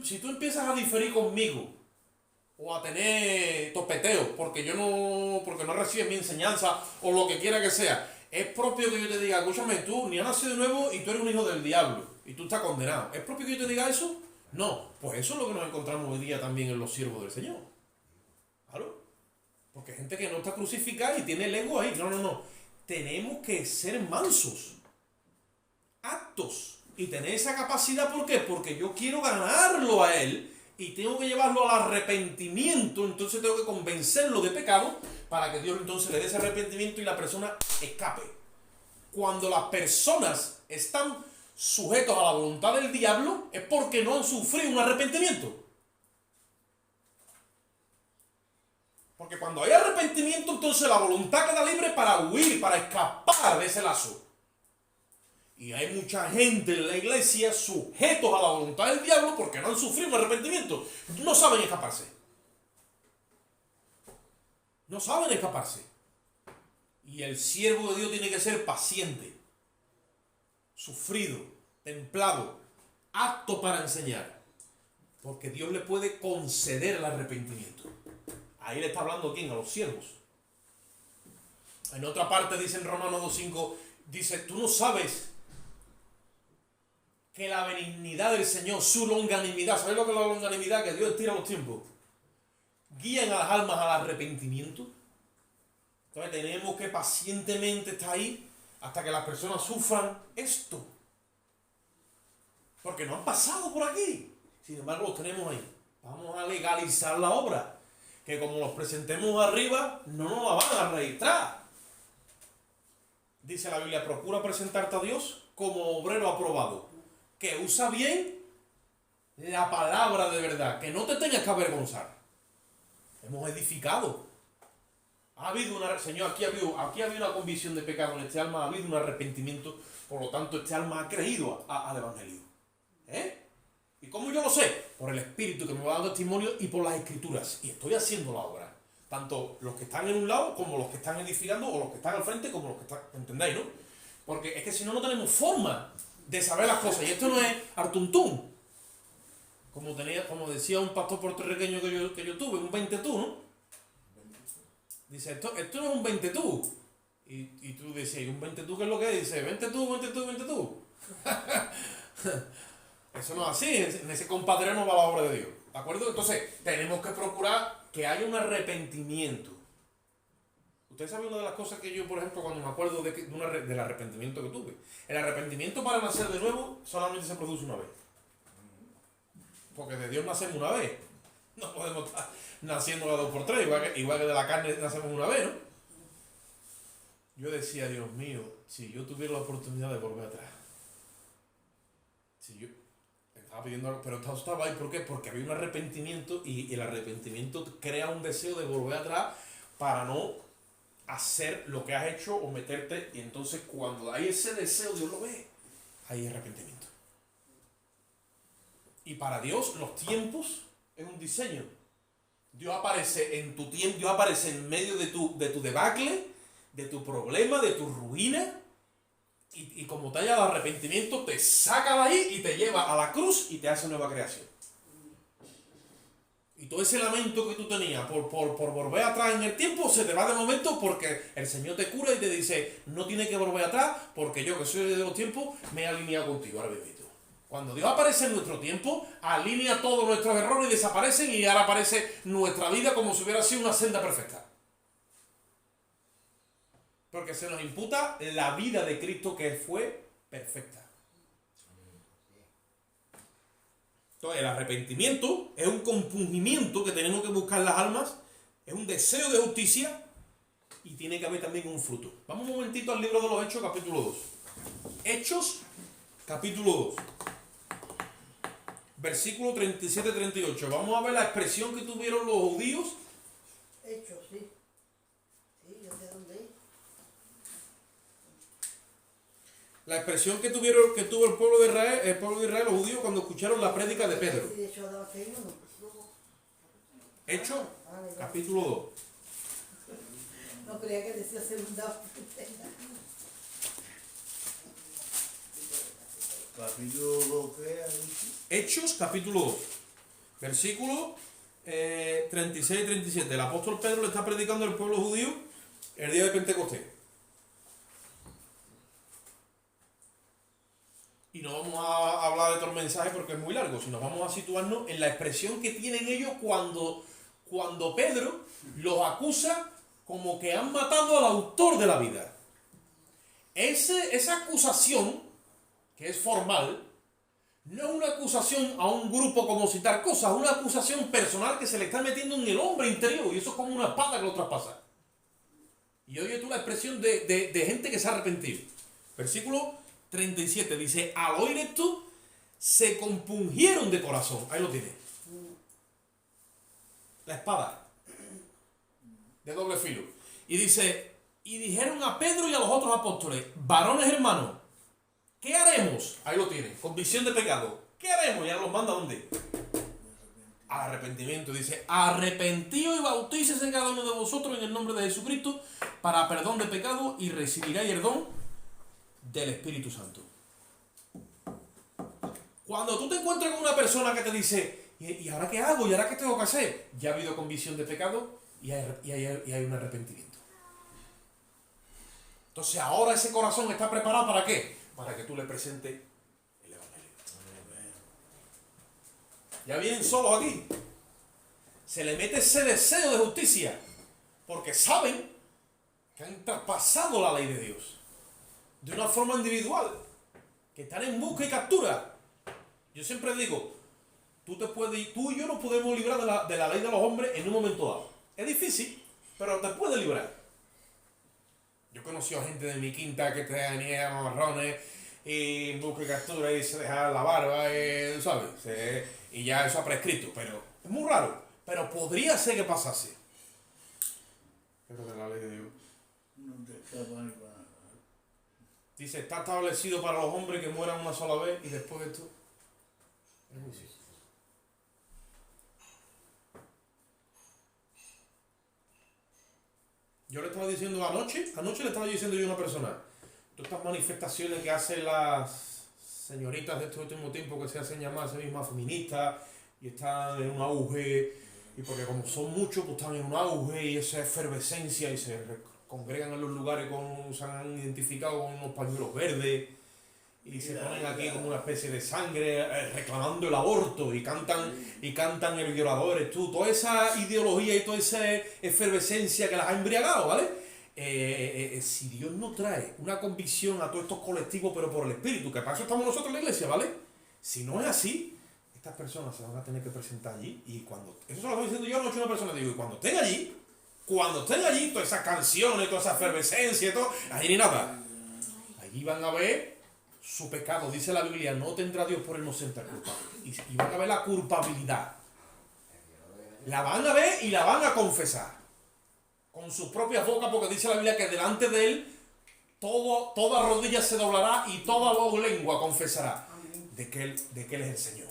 Si tú empiezas a diferir conmigo, o a tener topeteos, porque no recibes mi enseñanza, o lo que quiera que sea, es propio que yo te diga, escúchame, tú ni has nacido de nuevo y tú eres un hijo del diablo, y tú estás condenado. ¿Es propio que yo te diga eso? No. Pues eso es lo que nos encontramos hoy día también en los siervos del Señor. ¿Claro? Porque hay gente que no está crucificada y tiene el ego ahí. No. Tenemos que ser mansos, aptos, y tener esa capacidad. ¿Por qué? Porque yo quiero ganarlo a él y tengo que llevarlo al arrepentimiento. Entonces tengo que convencerlo de pecado para que Dios entonces le dé ese arrepentimiento y la persona escape. Cuando las personas están sujetos a la voluntad del diablo es porque no han sufrido un arrepentimiento. Porque cuando hay arrepentimiento, entonces la voluntad queda libre para huir, para escapar de ese lazo. Y hay mucha gente en la iglesia sujetos a la voluntad del diablo porque no han sufrido un arrepentimiento. No saben escaparse. No saben escaparse. Y el siervo de Dios tiene que ser paciente, sufrido, templado, apto para enseñar. Porque Dios le puede conceder el arrepentimiento. Ahí le está hablando ¿quién? A los siervos. En otra parte dice en Romanos 2:5, dice, tú no sabes que la benignidad del Señor, su longanimidad, ¿sabes lo que es la longanimidad? Que Dios estira los tiempos. Guían a las almas al arrepentimiento. Entonces tenemos que pacientemente estar ahí hasta que las personas sufran esto. Porque no han pasado por aquí. Sin embargo, los tenemos ahí. Vamos a legalizar la obra. Que como los presentemos arriba, no nos la van a registrar. Dice la Biblia, procura presentarte a Dios como obrero aprobado, que usa bien la palabra de verdad, que no te tengas que avergonzar. Hemos edificado. Ha habido una, Señor, aquí ha habido una convicción de pecado en este alma, ha habido un arrepentimiento, por lo tanto este alma ha creído al Evangelio. ¿Y cómo yo lo sé? Por el Espíritu que me va dando testimonio y por las Escrituras. Y estoy haciendo la obra. Tanto los que están en un lado como los que están edificando, o los que están al frente como los que están, ¿entendéis, no? Porque es que si no, no tenemos forma de saber las cosas. Y esto no es artuntún. Como decía un pastor puertorriqueño que yo tuve, un 20 tú, ¿no? Dice, esto no es un 20 tú. Y tú decías, ¿un 20 tú qué es lo que es? Dice, 20 tú, 20 tú, 20 tú. Eso no es así, en ese compadre no va la obra de Dios. ¿De acuerdo? Entonces, tenemos que procurar que haya un arrepentimiento. Usted sabe una de las cosas que yo, por ejemplo, cuando me acuerdo del arrepentimiento que tuve. El arrepentimiento para nacer de nuevo solamente se produce una vez. Porque de Dios nacemos una vez. No podemos estar naciendo a 2x3, igual que de la carne nacemos una vez, ¿no? Yo decía, Dios mío, si yo tuviera la oportunidad de volver atrás. Si yo estaba pidiendo algo, pero estaba ahí, ¿por qué? Porque había un arrepentimiento y el arrepentimiento crea un deseo de volver atrás para no hacer lo que has hecho o meterte. Y entonces cuando hay ese deseo, Dios lo ve, hay arrepentimiento. Y para Dios los tiempos es un diseño. Dios aparece en tu tiempo, Dios aparece en medio de tu debacle, de tu problema, de tu ruina. Y como te haya dado arrepentimiento, te saca de ahí y te lleva a la cruz y te hace nueva creación. Y todo ese lamento que tú tenías por volver atrás en el tiempo se te va de momento porque el Señor te cura y te dice, no tienes que volver atrás porque yo que soy de los tiempos me he alineado contigo. Ahora mismo. Cuando Dios aparece en nuestro tiempo, alinea todos nuestros errores y desaparecen y ahora aparece nuestra vida como si hubiera sido una senda perfecta. Porque se nos imputa la vida de Cristo que fue perfecta. Entonces, el arrepentimiento es un compungimiento que tenemos que buscar en las almas, es un deseo de justicia y tiene que haber también un fruto. Vamos un momentito al libro de los Hechos, capítulo 2. Hechos, capítulo 2. Versículo 37-38. Vamos a ver la expresión que tuvieron los judíos. Hechos, sí. Sí, yo sé dónde es. La expresión que tuvo el pueblo de Israel, los judíos, cuando escucharon la prédica de Pedro. Sí, de hecho, daba que hay uno. Hechos, Vale, capítulo 2. no creía que decía segunda. Capítulo que ha dicho. Hechos, capítulo 2. Versículo 36-37. El apóstol Pedro le está predicando al pueblo judío el día de Pentecostés. Y no vamos a hablar de todo el mensaje porque es muy largo, sino vamos a situarnos en la expresión que tienen ellos cuando Pedro los acusa como que han matado al autor de la vida. Esa acusación, que es formal, no es una acusación a un grupo como citar cosas, es una acusación personal que se le está metiendo en el hombre interior, y eso es como una espada que lo traspasa. Y oye tú la expresión de gente que se ha arrepentido. Versículo 37 dice: al oír esto, se compungieron de corazón. Ahí lo tiene. La espada de doble filo. Y dice: y dijeron a Pedro y a los otros apóstoles: varones hermanos, ¿qué haremos? Ahí lo tiene, convicción de pecado. ¿Qué haremos? Ya los manda ¿a dónde? Al arrepentimiento. Dice: arrepentíos y bautícese cada uno de vosotros en el nombre de Jesucristo para perdón de pecado y recibiréis el don del Espíritu Santo. Cuando tú te encuentras con una persona que te dice: ¿y ahora qué hago? ¿Y ahora qué tengo que hacer? Ya ha habido convicción de pecado y hay un arrepentimiento. Entonces ahora ese corazón está preparado ¿para qué? Para que tú le presentes el Evangelio. Ya vienen solos aquí. Se le mete ese deseo de justicia porque saben que han traspasado la ley de Dios de una forma individual, que están en busca y captura. Yo siempre digo, tú y yo nos podemos librar de la ley de los hombres en un momento dado. Es difícil, pero te puedes librar. Yo conocí a gente de mi quinta que tenía marrones y en busca y captura y se dejaba la barba, ¿sabes? Y ya eso ha prescrito, pero es muy raro. Pero podría ser que pasase. Pero de la ley de Dios. No te escapa ni para nada. Dice: está establecido para los hombres que mueran una sola vez y después de esto es juicio. Yo le estaba diciendo anoche le estaba diciendo yo a una persona: todas estas manifestaciones que hacen las señoritas de este último tiempo, que se hacen llamar a sí mismas feministas y están en un auge, y porque como son muchos, pues están en un auge y esa efervescencia y se congregan en los lugares se han identificado con unos pañuelos verdes y se ponen aquí como una especie de sangre reclamando el aborto y cantan el violador eres tú. Toda esa ideología y toda esa efervescencia que las ha embriagado, ¿vale? Si Dios no trae una convicción a todos estos colectivos, pero por el Espíritu, que para eso estamos nosotros en la iglesia, ¿vale? Si no es así, estas personas se van a tener que presentar allí, y cuando, eso se lo estoy diciendo yo anoche a una persona, digo, y cuando estén allí, todas esas canciones, toda esa efervescencia y todo, allí ni nada. Allí van a ver su pecado. Dice la Biblia: no tendrá Dios por inocente al culpable. Y van a ver la culpabilidad. La van a ver y la van a confesar. Con sus propias bocas, porque dice la Biblia que delante de Él toda rodilla se doblará y toda lengua confesará de que Él es el Señor.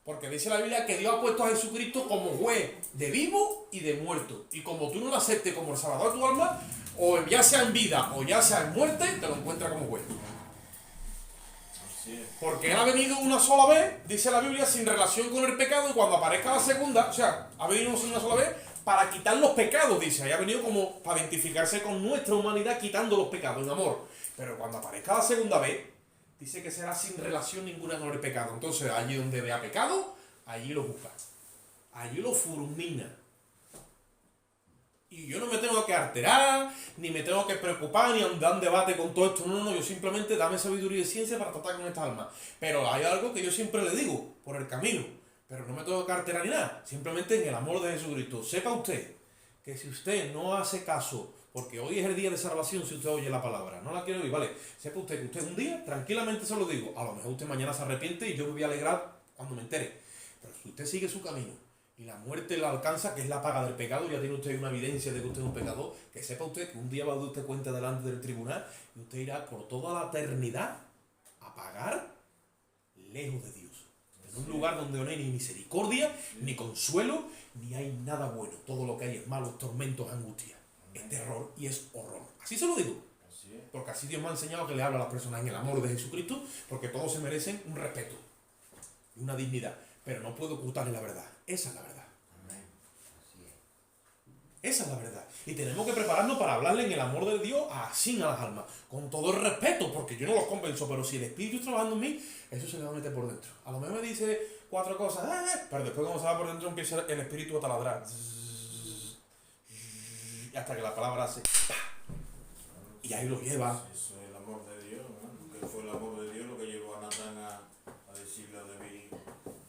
Porque dice la Biblia que Dios ha puesto a Jesucristo como juez de vivo y de muerto. Y como tú no lo aceptes como el Salvador de tu alma, o ya sea en vida o ya sea en muerte, te lo encuentras como juez. Porque Él ha venido una sola vez, dice la Biblia, sin relación con el pecado, y cuando aparezca la segunda, o sea, ha venido una sola vez para quitar los pecados, dice. Ahí ha venido como para identificarse con nuestra humanidad, quitando los pecados en amor. Pero cuando aparezca la segunda vez, dice que será sin relación ninguna con el pecado. Entonces, allí donde vea pecado, allí lo busca. Allí lo fulmina. Y yo no me tengo que alterar, ni me tengo que preocupar, ni andar en debate con todo esto. No, yo simplemente dame sabiduría y ciencia para tratar con estas almas. Pero hay algo que yo siempre le digo, por el camino. Pero no me tengo que alterar ni nada. Simplemente en el amor de Jesucristo. Sepa usted que si usted no hace caso, porque hoy es el día de salvación si usted oye la palabra, no la quiere oír, vale, sepa usted que usted un día, tranquilamente se lo digo, a lo mejor usted mañana se arrepiente y yo me voy a alegrar cuando me entere. Pero si usted sigue su camino y la muerte la alcanza, que es la paga del pecado, ya tiene usted una evidencia de que usted es un pecador, que sepa usted que un día va a dar usted cuenta delante del tribunal y usted irá por toda la eternidad a pagar lejos de Dios. En un lugar donde no hay ni misericordia, ni consuelo, ni hay nada bueno. Todo lo que hay es malos, tormentos, angustia. Es terror y es horror. Así se lo digo. Así es. Porque así Dios me ha enseñado que le habla a las personas en el amor de Jesucristo, porque todos se merecen un respeto y una dignidad. Pero no puedo ocultarle la verdad. Esa es la verdad. Amén. Así es. Esa es la verdad. Y tenemos que prepararnos para hablarle en el amor de Dios así a las almas. Con todo el respeto, porque yo no los convenzo, pero si el Espíritu está trabajando en mí, eso se le va a meter por dentro. A lo mejor me dice 4 cosas, pero después cuando se va por dentro empieza el Espíritu a taladrar. Y hasta que la palabra hace ¡pah! Y ahí lo lleva. Eso es el amor de Dios, ¿no? Que fue el amor de Dios lo que llevó a Natán a decirle a David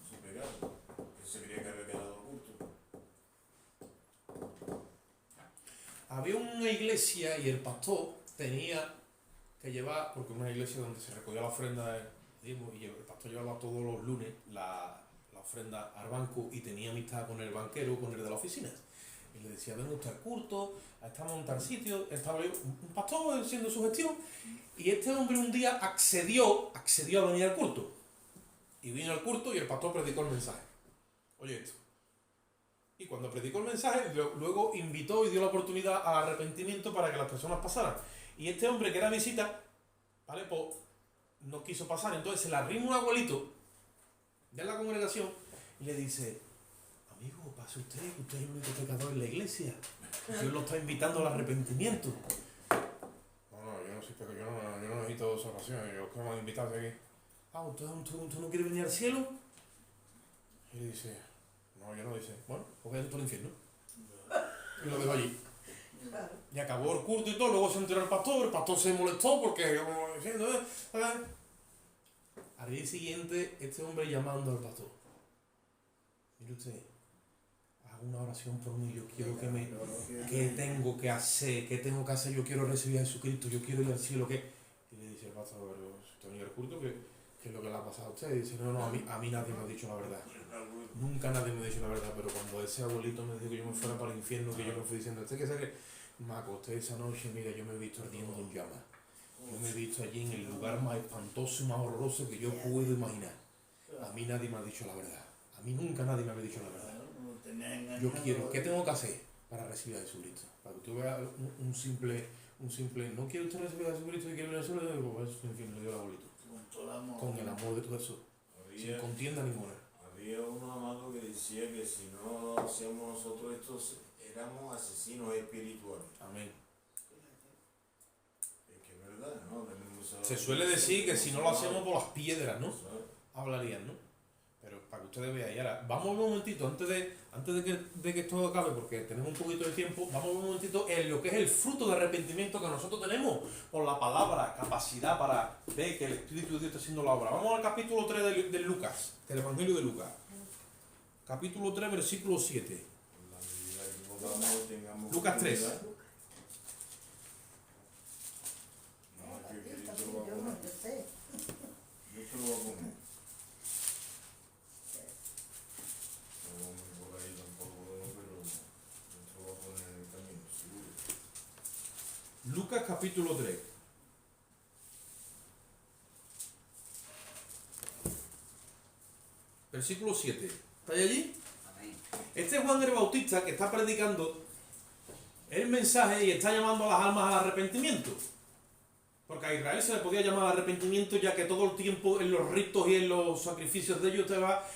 su pecado, que se creía que había quedado oculto. Había una iglesia y el pastor tenía que llevar, porque una iglesia donde se recogía la ofrenda de diezmo, y el pastor llevaba todos los lunes la ofrenda al banco y tenía amistad con el banquero, con el de la oficina. Y le decía, venga usted al culto, estamos en tal sitio, estaba un pastor haciendo su gestión, y este hombre un día accedió a venir al culto. Y vino al culto y el pastor predicó el mensaje. Oye esto. Y cuando predicó el mensaje, luego invitó y dio la oportunidad al arrepentimiento para que las personas pasaran. Y este hombre que era visita, ¿vale? Pues no quiso pasar. Entonces se le arrima un abuelito de la congregación y le dice, amigo, pase usted, que usted es el único pecador en la iglesia. Dios lo está invitando al arrepentimiento. No, yo no soy pecador, yo no necesito salvación, yo quiero invitarte aquí. ¿Usted no quiere venir al cielo? Y le dice, no, yo no, dice, bueno, pues voy a ir por el infierno. Y lo dejó allí. Claro. Y acabó el culto y todo, luego se enteró el pastor se molestó porque, como diciendo, Al día siguiente, este hombre llamando al pastor. Mire usted, hago una oración por mí, yo quiero ¿qué tengo que hacer? ¿Qué tengo que hacer? Yo quiero recibir a Jesucristo, yo quiero ir al cielo, ¿qué? Y le dice el pastor, pero usted venía al culto, ¿qué es lo que le ha pasado a usted? Y dice, no, a mí nadie me ha dicho la verdad. Nunca nadie me ha dicho la verdad, pero cuando ese abuelito me dijo que yo me fuera para el infierno, que yo me fui diciendo, ¿usted qué sabe? Me acosté esa noche, mira, yo me he visto ardiendo en llamas. Yo me he visto allí en el lugar más espantoso y más horroroso que yo puedo imaginar. A mí nadie me ha dicho la verdad. A mí nunca nadie me ha dicho la verdad. Yo quiero, ¿qué tengo que hacer para recibir a Jesucristo? Para que usted vea un simple, ¿no quiere usted recibir a Jesucristo y quiere ir al cielo? Pues en fin, le dio el abuelito. Con el amor de todo eso, sin contienda ninguna. Había uno amado que decía que si no hacíamos nosotros estos, éramos asesinos espirituales. Amén. Es que es verdad, ¿no? Se suele decir que si no lo hacemos por las piedras, ¿no? ¿Sabes? Hablarían, ¿no? Pero para que ustedes vean, y ahora, vamos un momentito, antes de que esto acabe, porque tenemos un poquito de tiempo, vamos un momentito en lo que es el fruto de arrepentimiento que nosotros tenemos por la palabra, capacidad para ver que el Espíritu de Dios está haciendo la obra. Vamos al capítulo 3 de Lucas, del Evangelio de Lucas. Capítulo 3, versículo 7. La medida que podamos, tengamos Lucas 3. cuidado. No, es que Cristo lo va a Yo no poner. sé. Yo te lo voy a poner. No vamos por ahí tampoco, pero yo te lo voy a poner en el camino, seguro. Lucas capítulo 3. Versículo 7. ¿Estáis allí? Amén. Este es Juan el Bautista que está predicando el mensaje y está llamando a las almas al arrepentimiento. Porque a Israel se le podía llamar al arrepentimiento ya que todo el tiempo en los ritos y en los sacrificios de ellos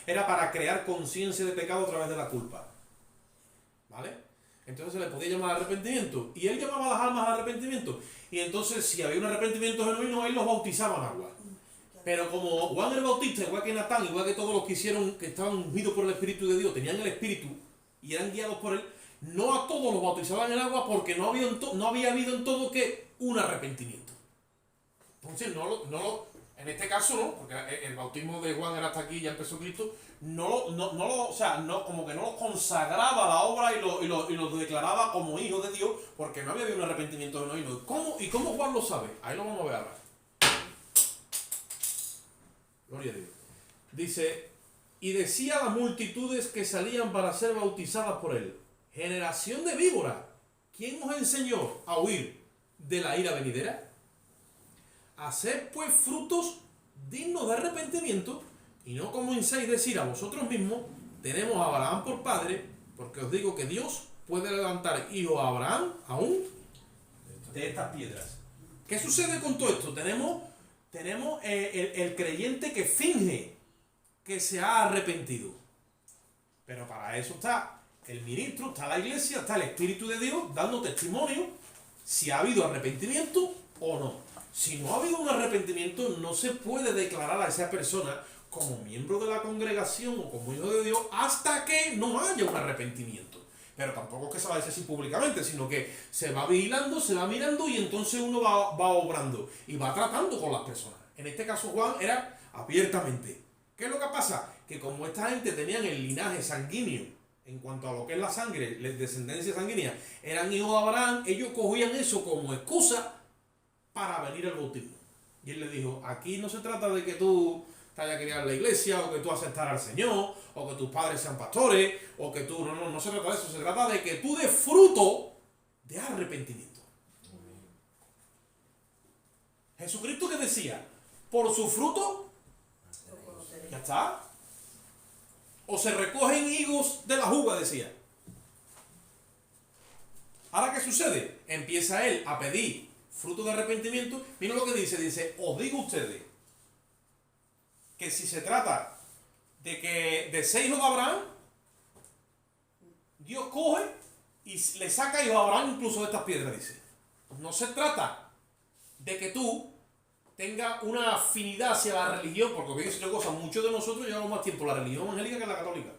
era para crear conciencia de pecado a través de la culpa. ¿Vale? Entonces se le podía llamar al arrepentimiento. Y él llamaba a las almas al arrepentimiento. Y entonces si había un arrepentimiento genuino, él los bautizaba en agua. Pero como Juan el Bautista, igual que Natán, igual que todos los que estaban ungidos por el Espíritu de Dios, tenían el Espíritu y eran guiados por él, no a todos los bautizaban en el agua porque no había habido en todo que un arrepentimiento. Entonces, en este caso no, porque el bautismo de Juan era hasta aquí, ya empezó Cristo, como que no lo consagraba a la obra y lo declaraba como hijo de Dios, porque no había habido un arrepentimiento de genuino. ¿Y cómo Juan lo sabe? Ahí lo vamos a ver ahora. Gloria a Dios. Dice, y decía a las multitudes que salían para ser bautizadas por él: generación de víboras, ¿quién os enseñó a huir de la ira venidera? Haced pues frutos dignos de arrepentimiento, y no comencéis a decir a vosotros mismos: tenemos a Abraham por padre, porque os digo que Dios puede levantar hijos a Abraham aún de estas piedras. ¿Qué sucede con todo esto? Tenemos el creyente que finge que se ha arrepentido, pero para eso está el ministro, está la iglesia, está el Espíritu de Dios dando testimonio si ha habido arrepentimiento o no. Si no ha habido un arrepentimiento, no se puede declarar a esa persona como miembro de la congregación o como hijo de Dios hasta que no haya un arrepentimiento. Pero tampoco es que se va a decir así públicamente, sino que se va vigilando, se va mirando y entonces uno va obrando y va tratando con las personas. En este caso Juan era abiertamente. ¿Qué es lo que pasa? Que como esta gente tenían el linaje sanguíneo, en cuanto a lo que es la sangre, la descendencia sanguínea, eran hijos de Abraham, ellos cogían eso como excusa para venir al bautismo. Y él le dijo: aquí no se trata de que tú te hayas criado en la iglesia, o que tú aceptaras al Señor, o que tus padres sean pastores, o que tú... No se trata de eso, se trata de que tú des fruto de arrepentimiento. Jesucristo, que decía: por su fruto, ya está. O se recogen higos de la uva, decía. Ahora, ¿qué sucede? Empieza él a pedir fruto de arrepentimiento. Mira lo que dice, os digo a ustedes que si se trata de ser hijos de Abraham, Dios coge y le saca hijos de Abraham incluso de estas piedras, dice. No se trata de que tú tengas una afinidad hacia la religión, porque voy a decir una cosa, muchos de nosotros llevamos más tiempo la religión evangélica que la católica.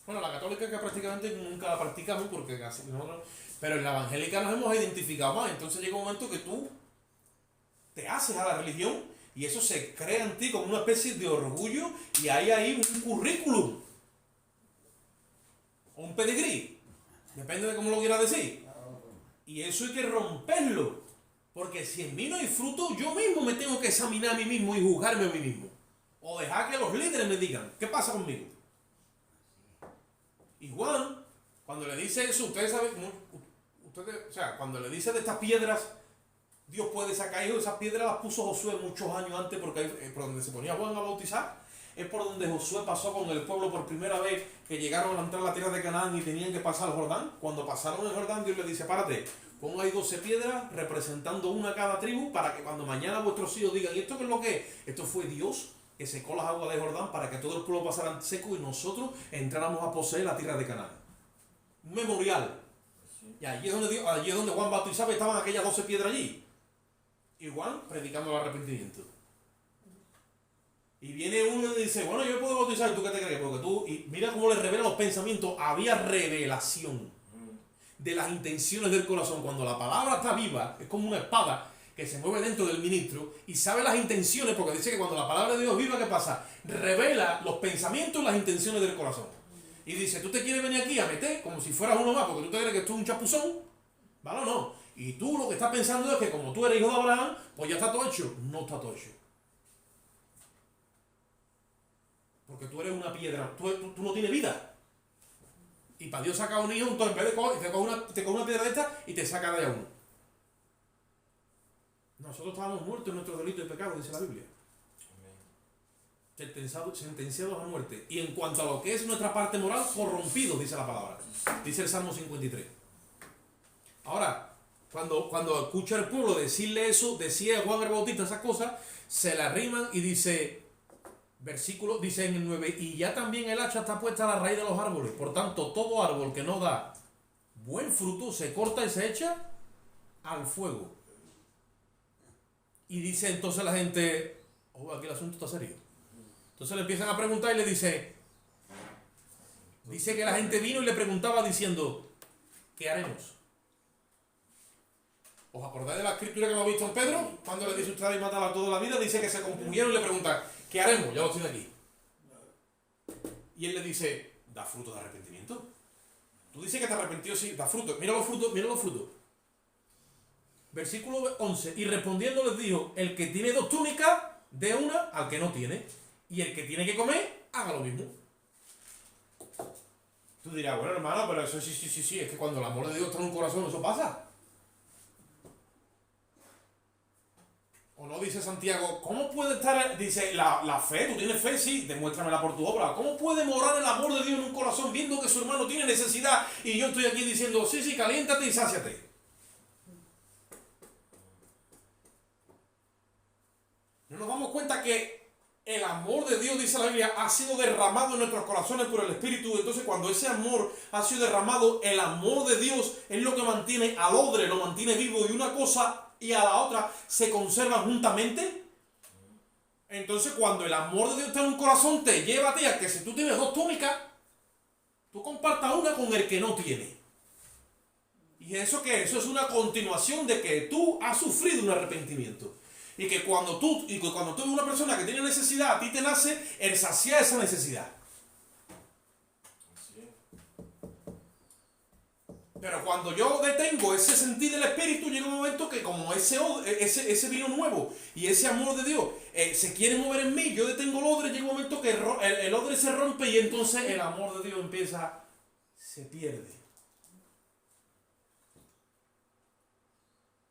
Bueno, la católica que prácticamente nunca la practicamos porque casi nosotros... Pero en la evangélica nos hemos identificado más. Entonces llega un momento que tú te haces a la religión y eso se crea en ti como una especie de orgullo y hay ahí un currículum o un pedigrí, depende de cómo lo quieras decir. Y eso hay que romperlo, porque si en mí no hay fruto, yo mismo me tengo que examinar a mí mismo y juzgarme a mí mismo, o dejar que los líderes me digan ¿qué pasa conmigo? Y Juan, cuando le dice eso, ustedes saben, cuando le dice de estas piedras Dios puede sacar hijos, esas piedras las puso Josué muchos años antes, porque ahí, por donde se ponía Juan a bautizar, es por donde Josué pasó con el pueblo por primera vez, que llegaron a entrar a la tierra de Canaán y tenían que pasar el Jordán. Cuando pasaron el Jordán, Dios le dice: párate, pon ahí 12 piedras representando una a cada tribu, para que cuando mañana vuestros hijos digan: ¿y esto qué es lo que es? Esto fue Dios que secó las aguas de Jordán para que todo el pueblo pasara seco y nosotros entráramos a poseer la tierra de Canaán. Un memorial. Y allí es donde Juan bautizaba, estaban aquellas 12 piedras allí. Y Juan predicando el arrepentimiento. Y viene uno y dice: bueno, yo puedo bautizar, ¿y tú qué te crees? Porque tú... Y mira cómo le revela los pensamientos. Había revelación de las intenciones del corazón. Cuando la palabra está viva, es como una espada que se mueve dentro del ministro y sabe las intenciones, porque dice que cuando la palabra de Dios es viva, ¿qué pasa? Revela los pensamientos y las intenciones del corazón. Y dice: tú te quieres venir aquí a meter como si fueras uno más, porque tú te crees que esto es un chapuzón, ¿vale o no? Y tú lo que estás pensando es que como tú eres hijo de Abraham, pues ya está todo hecho. No está todo hecho. Porque tú eres una piedra, tú no tienes vida. Y para Dios saca un hijo, entonces en vez de te coge una piedra de esta y te saca de allá uno. Nosotros estábamos muertos en nuestros delitos y pecados, dice la Biblia. Sentenciados a muerte. Y en cuanto a lo que es nuestra parte moral, corrompidos, dice la palabra. Dice el Salmo 53. Ahora, cuando escucha el pueblo decirle eso, decía Juan el Bautista esas cosas, se le arriman y dice, versículo, dice en el 9, y ya también el hacha está puesta a la raíz de los árboles. Por tanto, todo árbol que no da buen fruto se corta y se echa al fuego. Y dice entonces la gente: oh, aquí el asunto está serio. Entonces le empiezan a preguntar y le dice: Dice que la gente vino y le preguntaba diciendo, ¿qué haremos? ¿Os acordáis de la escritura que hemos visto en Pedro? Cuando le dice usted habéis matado a toda la vida, dice que se compungieron y le preguntan, ¿qué haremos? Ya lo estoy aquí. Y él le dice, da fruto de arrepentimiento. Tú dices que te arrepentido, sí, da fruto. Mira los frutos, mira los frutos. Versículo 11. Y respondiendo les dijo, el que tiene 2 túnicas, dé una al que no tiene. Y el que tiene que comer, haga lo mismo. Tú dirás, bueno hermano, pero eso sí, es que cuando el amor de Dios está en un corazón, eso pasa. ¿O no dice Santiago, cómo puede estar, dice, la fe, tú tienes fe, sí, demuéstramela por tu obra. ¿Cómo puede morar el amor de Dios en un corazón viendo que su hermano tiene necesidad y yo estoy aquí diciendo, sí, caliéntate y sáciate? No nos damos cuenta que el amor de Dios, dice la Biblia, ha sido derramado en nuestros corazones por el Espíritu. Entonces cuando ese amor ha sido derramado, el amor de Dios es lo que mantiene al odre, lo mantiene vivo, y una cosa y a la otra se conservan juntamente. Entonces cuando el amor de Dios está en un corazón, te lleva a ti a que si tú tienes 2 túnicas, tú compartas una con el que no tiene. ¿Y eso qué? Eso es una continuación de que tú has sufrido un arrepentimiento. Y que cuando tú eres una persona que tiene necesidad, a ti te nace el saciar esa necesidad. Así es. Pero cuando yo detengo ese sentir del Espíritu, llega un momento que como ese vino nuevo y ese amor de Dios se quiere mover en mí, yo detengo el odre, llega un momento que el odre se rompe y entonces el amor de Dios se pierde.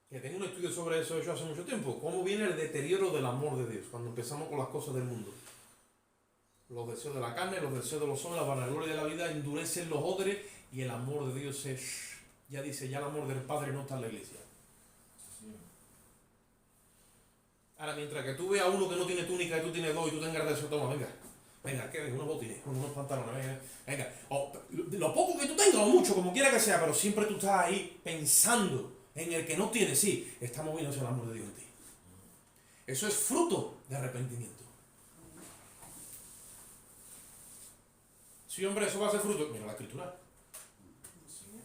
Que tengo un estudio sobre eso hecho hace mucho tiempo. ¿Cómo viene el deterioro del amor de Dios cuando empezamos con las cosas del mundo? Los deseos de la carne, los deseos de los hombres, la vanagloria de la vida endurecen los odres y el amor de Dios ya el amor del Padre no está en la iglesia. Así es. Ahora, mientras que tú veas a uno que no tiene túnica y tú tienes 2 y tú tengas deseo, toma, venga, que unos botines, unos pantalones, venga. Lo poco que tú tengas, o mucho, como quiera que sea, pero siempre tú estás ahí pensando en el que no tiene, sí, está moviéndose el amor de Dios en ti. Eso es fruto de arrepentimiento. Sí, hombre, eso va a ser fruto. Mira la escritura. Así es.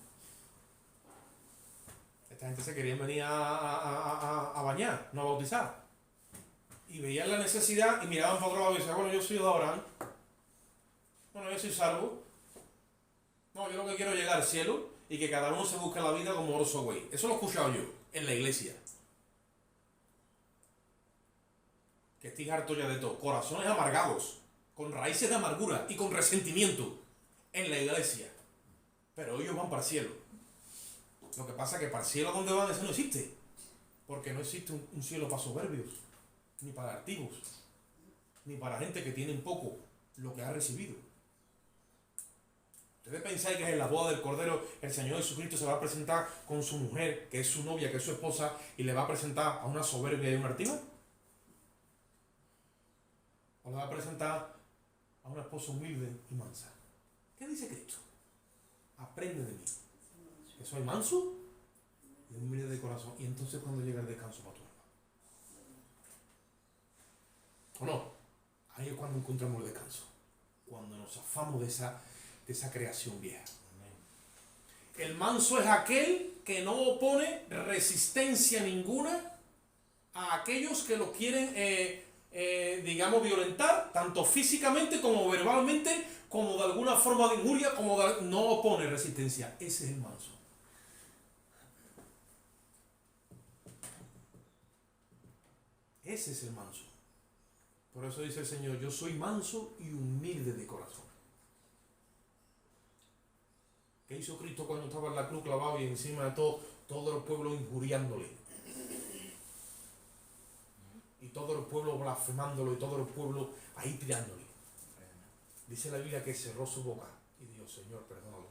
Esta gente se quería venir a bañar, no a bautizar. Y veían la necesidad y miraban para otro lado y decían, bueno, yo soy de Abraham. Bueno, yo soy salvo. No, yo lo que quiero es llegar al cielo y que cada uno se busque la vida como Orso Güey. Eso lo he escuchado yo en la iglesia. Que estoy harto ya de todo. Corazones amargados, con raíces de amargura y con resentimiento en la iglesia. Pero ellos van para el cielo. Lo que pasa es que para el cielo donde van, eso no existe. Porque no existe un cielo para soberbios, ni para altivos, ni para gente que tiene poco lo que ha recibido. ¿Ustedes pensáis que en la boda del Cordero el Señor Jesucristo se va a presentar con su mujer, que es su novia, que es su esposa, y le va a presentar a una soberbia y a una altiva? ¿O le va a presentar a una esposa humilde y mansa? ¿Qué dice Cristo? Aprende de mí, que soy manso y humilde de corazón. Y entonces cuando llega el descanso para tu alma. ¿O no? Ahí es cuando encontramos el descanso. Cuando nos zafamos de esa creación vieja. El manso es aquel que no opone resistencia ninguna a aquellos que lo quieren, digamos, violentar, tanto físicamente como verbalmente, como de alguna forma de injuria, no opone resistencia. Ese es el manso. Ese es el manso. Por eso dice el Señor, yo soy manso y humilde de corazón. ¿Qué hizo Cristo cuando estaba en la cruz clavado y encima de todo el pueblo injuriándole? Y todo el pueblo blasfemándolo y todo el pueblo ahí tirándole. Dice la Biblia que cerró su boca y dijo, Señor, perdónalo.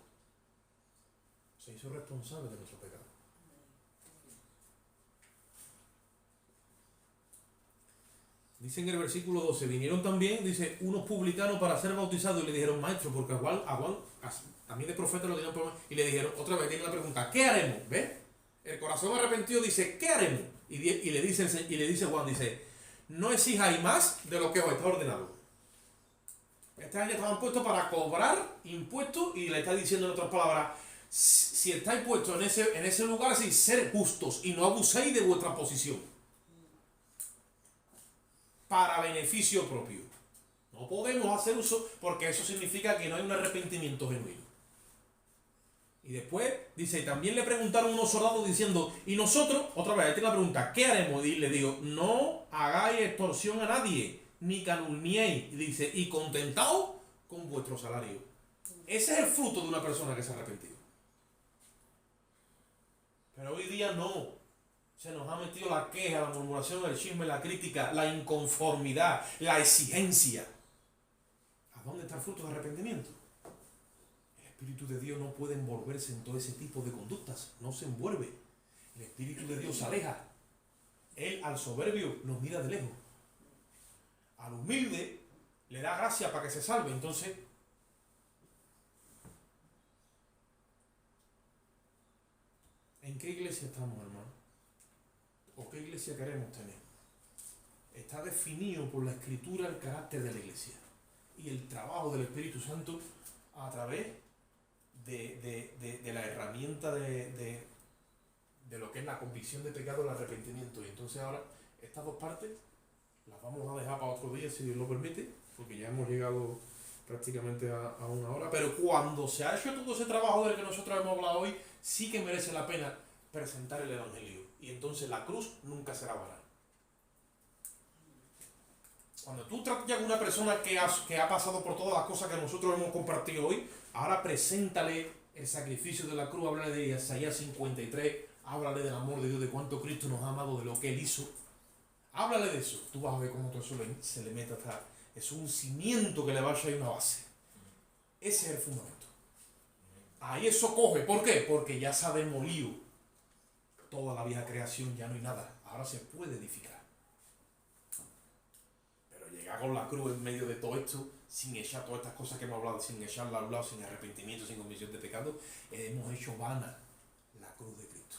Se hizo responsable de nuestro pecado. Dice en el versículo 12, vinieron también, dice, unos publicanos para ser bautizados y le dijeron, maestro, porque a Juan también de profeta lo tenían por... Y le dijeron, otra vez tiene la pregunta, ¿qué haremos? ¿Ves? El corazón arrepentido dice, ¿qué haremos? Y le dice Juan, dice, no exijáis más de lo que os está ordenado. Esta gente estaban puestos para cobrar impuestos y le está diciendo en otras palabras, si estáis puestos en ese lugar, así, ser justos y no abuséis de vuestra posición para beneficio propio. No podemos hacer uso porque eso significa que no hay un arrepentimiento genuino. Y después dice, también le preguntaron unos soldados diciendo, y nosotros, otra vez, esta es la pregunta, ¿qué haremos? Y le digo, no hagáis extorsión a nadie, ni calumniéis. Y dice, y contentaos con vuestro salario. Ese es el fruto de una persona que se ha arrepentido. Pero hoy día no. Se nos ha metido la queja, la murmuración, el chisme, la crítica, la inconformidad, la exigencia. ¿A dónde está el fruto de arrepentimiento? El Espíritu de Dios no puede envolverse en todo ese tipo de conductas. No se envuelve. El Espíritu de Dios se aleja. Él al soberbio nos mira de lejos. Al humilde le da gracia para que se salve. Entonces, ¿en qué iglesia estamos, hermano? ¿O qué iglesia queremos tener? Está definido por la Escritura el carácter de la iglesia y el trabajo del Espíritu Santo a través de la herramienta de lo que es la convicción de pecado, el arrepentimiento. Y entonces ahora estas dos partes las vamos a dejar para otro día, si Dios lo permite, porque ya hemos llegado prácticamente a una hora. Pero cuando se ha hecho todo ese trabajo del que nosotros hemos hablado hoy, sí que merece la pena presentar el Evangelio. Y entonces la cruz nunca será vana. Cuando tú tratas a una persona que ha pasado por todas las cosas que nosotros hemos compartido hoy, ahora preséntale el sacrificio de la cruz, háblale de Isaías 53, háblale del amor de Dios, de cuánto Cristo nos ha amado, de lo que Él hizo. Háblale de eso. Tú vas a ver cómo todo eso se le mete hasta... Es un cimiento que le va a echar una base. Ese es el fundamento. Ahí eso coge. ¿Por qué? Porque ya se ha demolido toda la vieja creación, ya no hay nada. Ahora se puede edificar. Pero llegar con la cruz en medio de todo esto, sin echar todas estas cosas que hemos hablado, sin echarla al lado, sin arrepentimiento, sin convicción de pecado, hemos hecho vana la cruz de Cristo.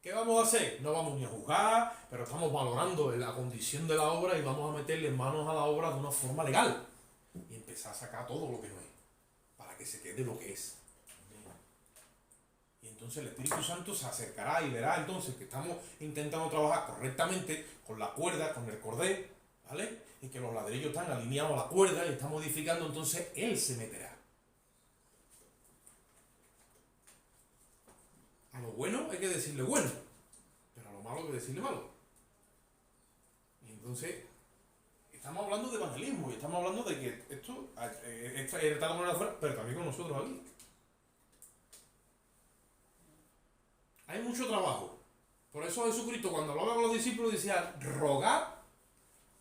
¿Qué vamos a hacer? No vamos ni a juzgar, pero estamos valorando la condición de la obra y vamos a meterle manos a la obra de una forma legal y empezar a sacar todo lo que no es, para que se quede lo que es. Y entonces el Espíritu Santo se acercará y verá entonces que estamos intentando trabajar correctamente con la cuerda, con el cordel, ¿vale? Y que los ladrillos están alineados a la cuerda y estamos edificando, entonces Él se meterá. A lo bueno hay que decirle bueno, pero a lo malo hay que decirle malo. Y entonces, estamos hablando de evangelismo y estamos hablando de que esto está con la afuera, pero también con nosotros aquí. Hay mucho trabajo. Por eso Jesucristo, cuando hablaba con los discípulos, decía: rogad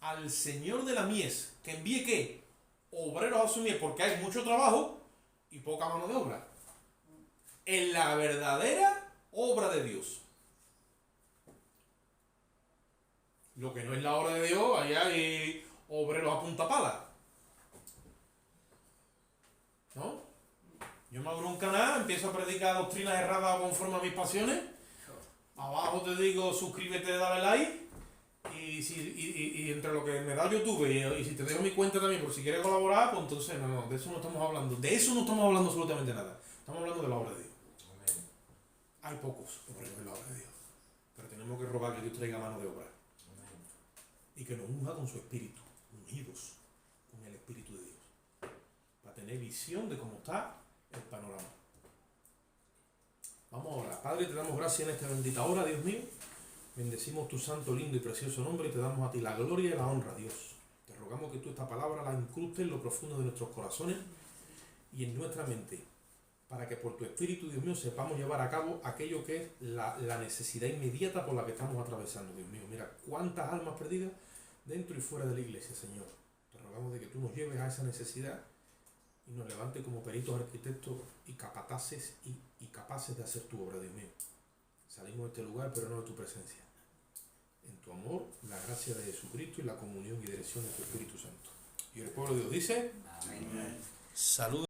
al Señor de la mies que envíe ¿qué? Obreros a su mies, porque hay mucho trabajo y poca mano de obra. En la verdadera obra de Dios. Lo que no es la obra de Dios, allá hay obreros a punta pala. ¿No? Yo me abro un canal, empiezo a predicar doctrinas erradas conforme a mis pasiones. Abajo te digo suscríbete, dale like. Y entre lo que me da YouTube y si te dejo mi cuenta también por si quieres colaborar, pues entonces no, de eso no estamos hablando. De eso no estamos hablando absolutamente nada. Estamos hablando de la obra de Dios. Hay pocos obreros en la obra de Dios, pero tenemos que rogar que Dios traiga mano de obra y que nos unja con su espíritu, unidos con el Espíritu de Dios, para tener visión de cómo está el panorama. Vamos a orar. Padre, te damos gracias en esta bendita hora, Dios mío. Bendecimos tu santo, lindo y precioso nombre y te damos a ti la gloria y la honra, Dios. Te rogamos que tú esta palabra la incrustes en lo profundo de nuestros corazones y en nuestra mente, para que por tu Espíritu, Dios mío, sepamos llevar a cabo aquello que es la necesidad inmediata por la que estamos atravesando, Dios mío. Mira cuántas almas perdidas dentro y fuera de la iglesia, Señor. Te rogamos de que tú nos lleves a esa necesidad y nos levantes como peritos arquitectos y capataces y capaces de hacer tu obra, Dios mío. Salimos de este lugar, pero no de tu presencia. En tu amor, la gracia de Jesucristo y la comunión y dirección de tu Espíritu Santo. Y el pueblo de Dios dice: Amén. Salud.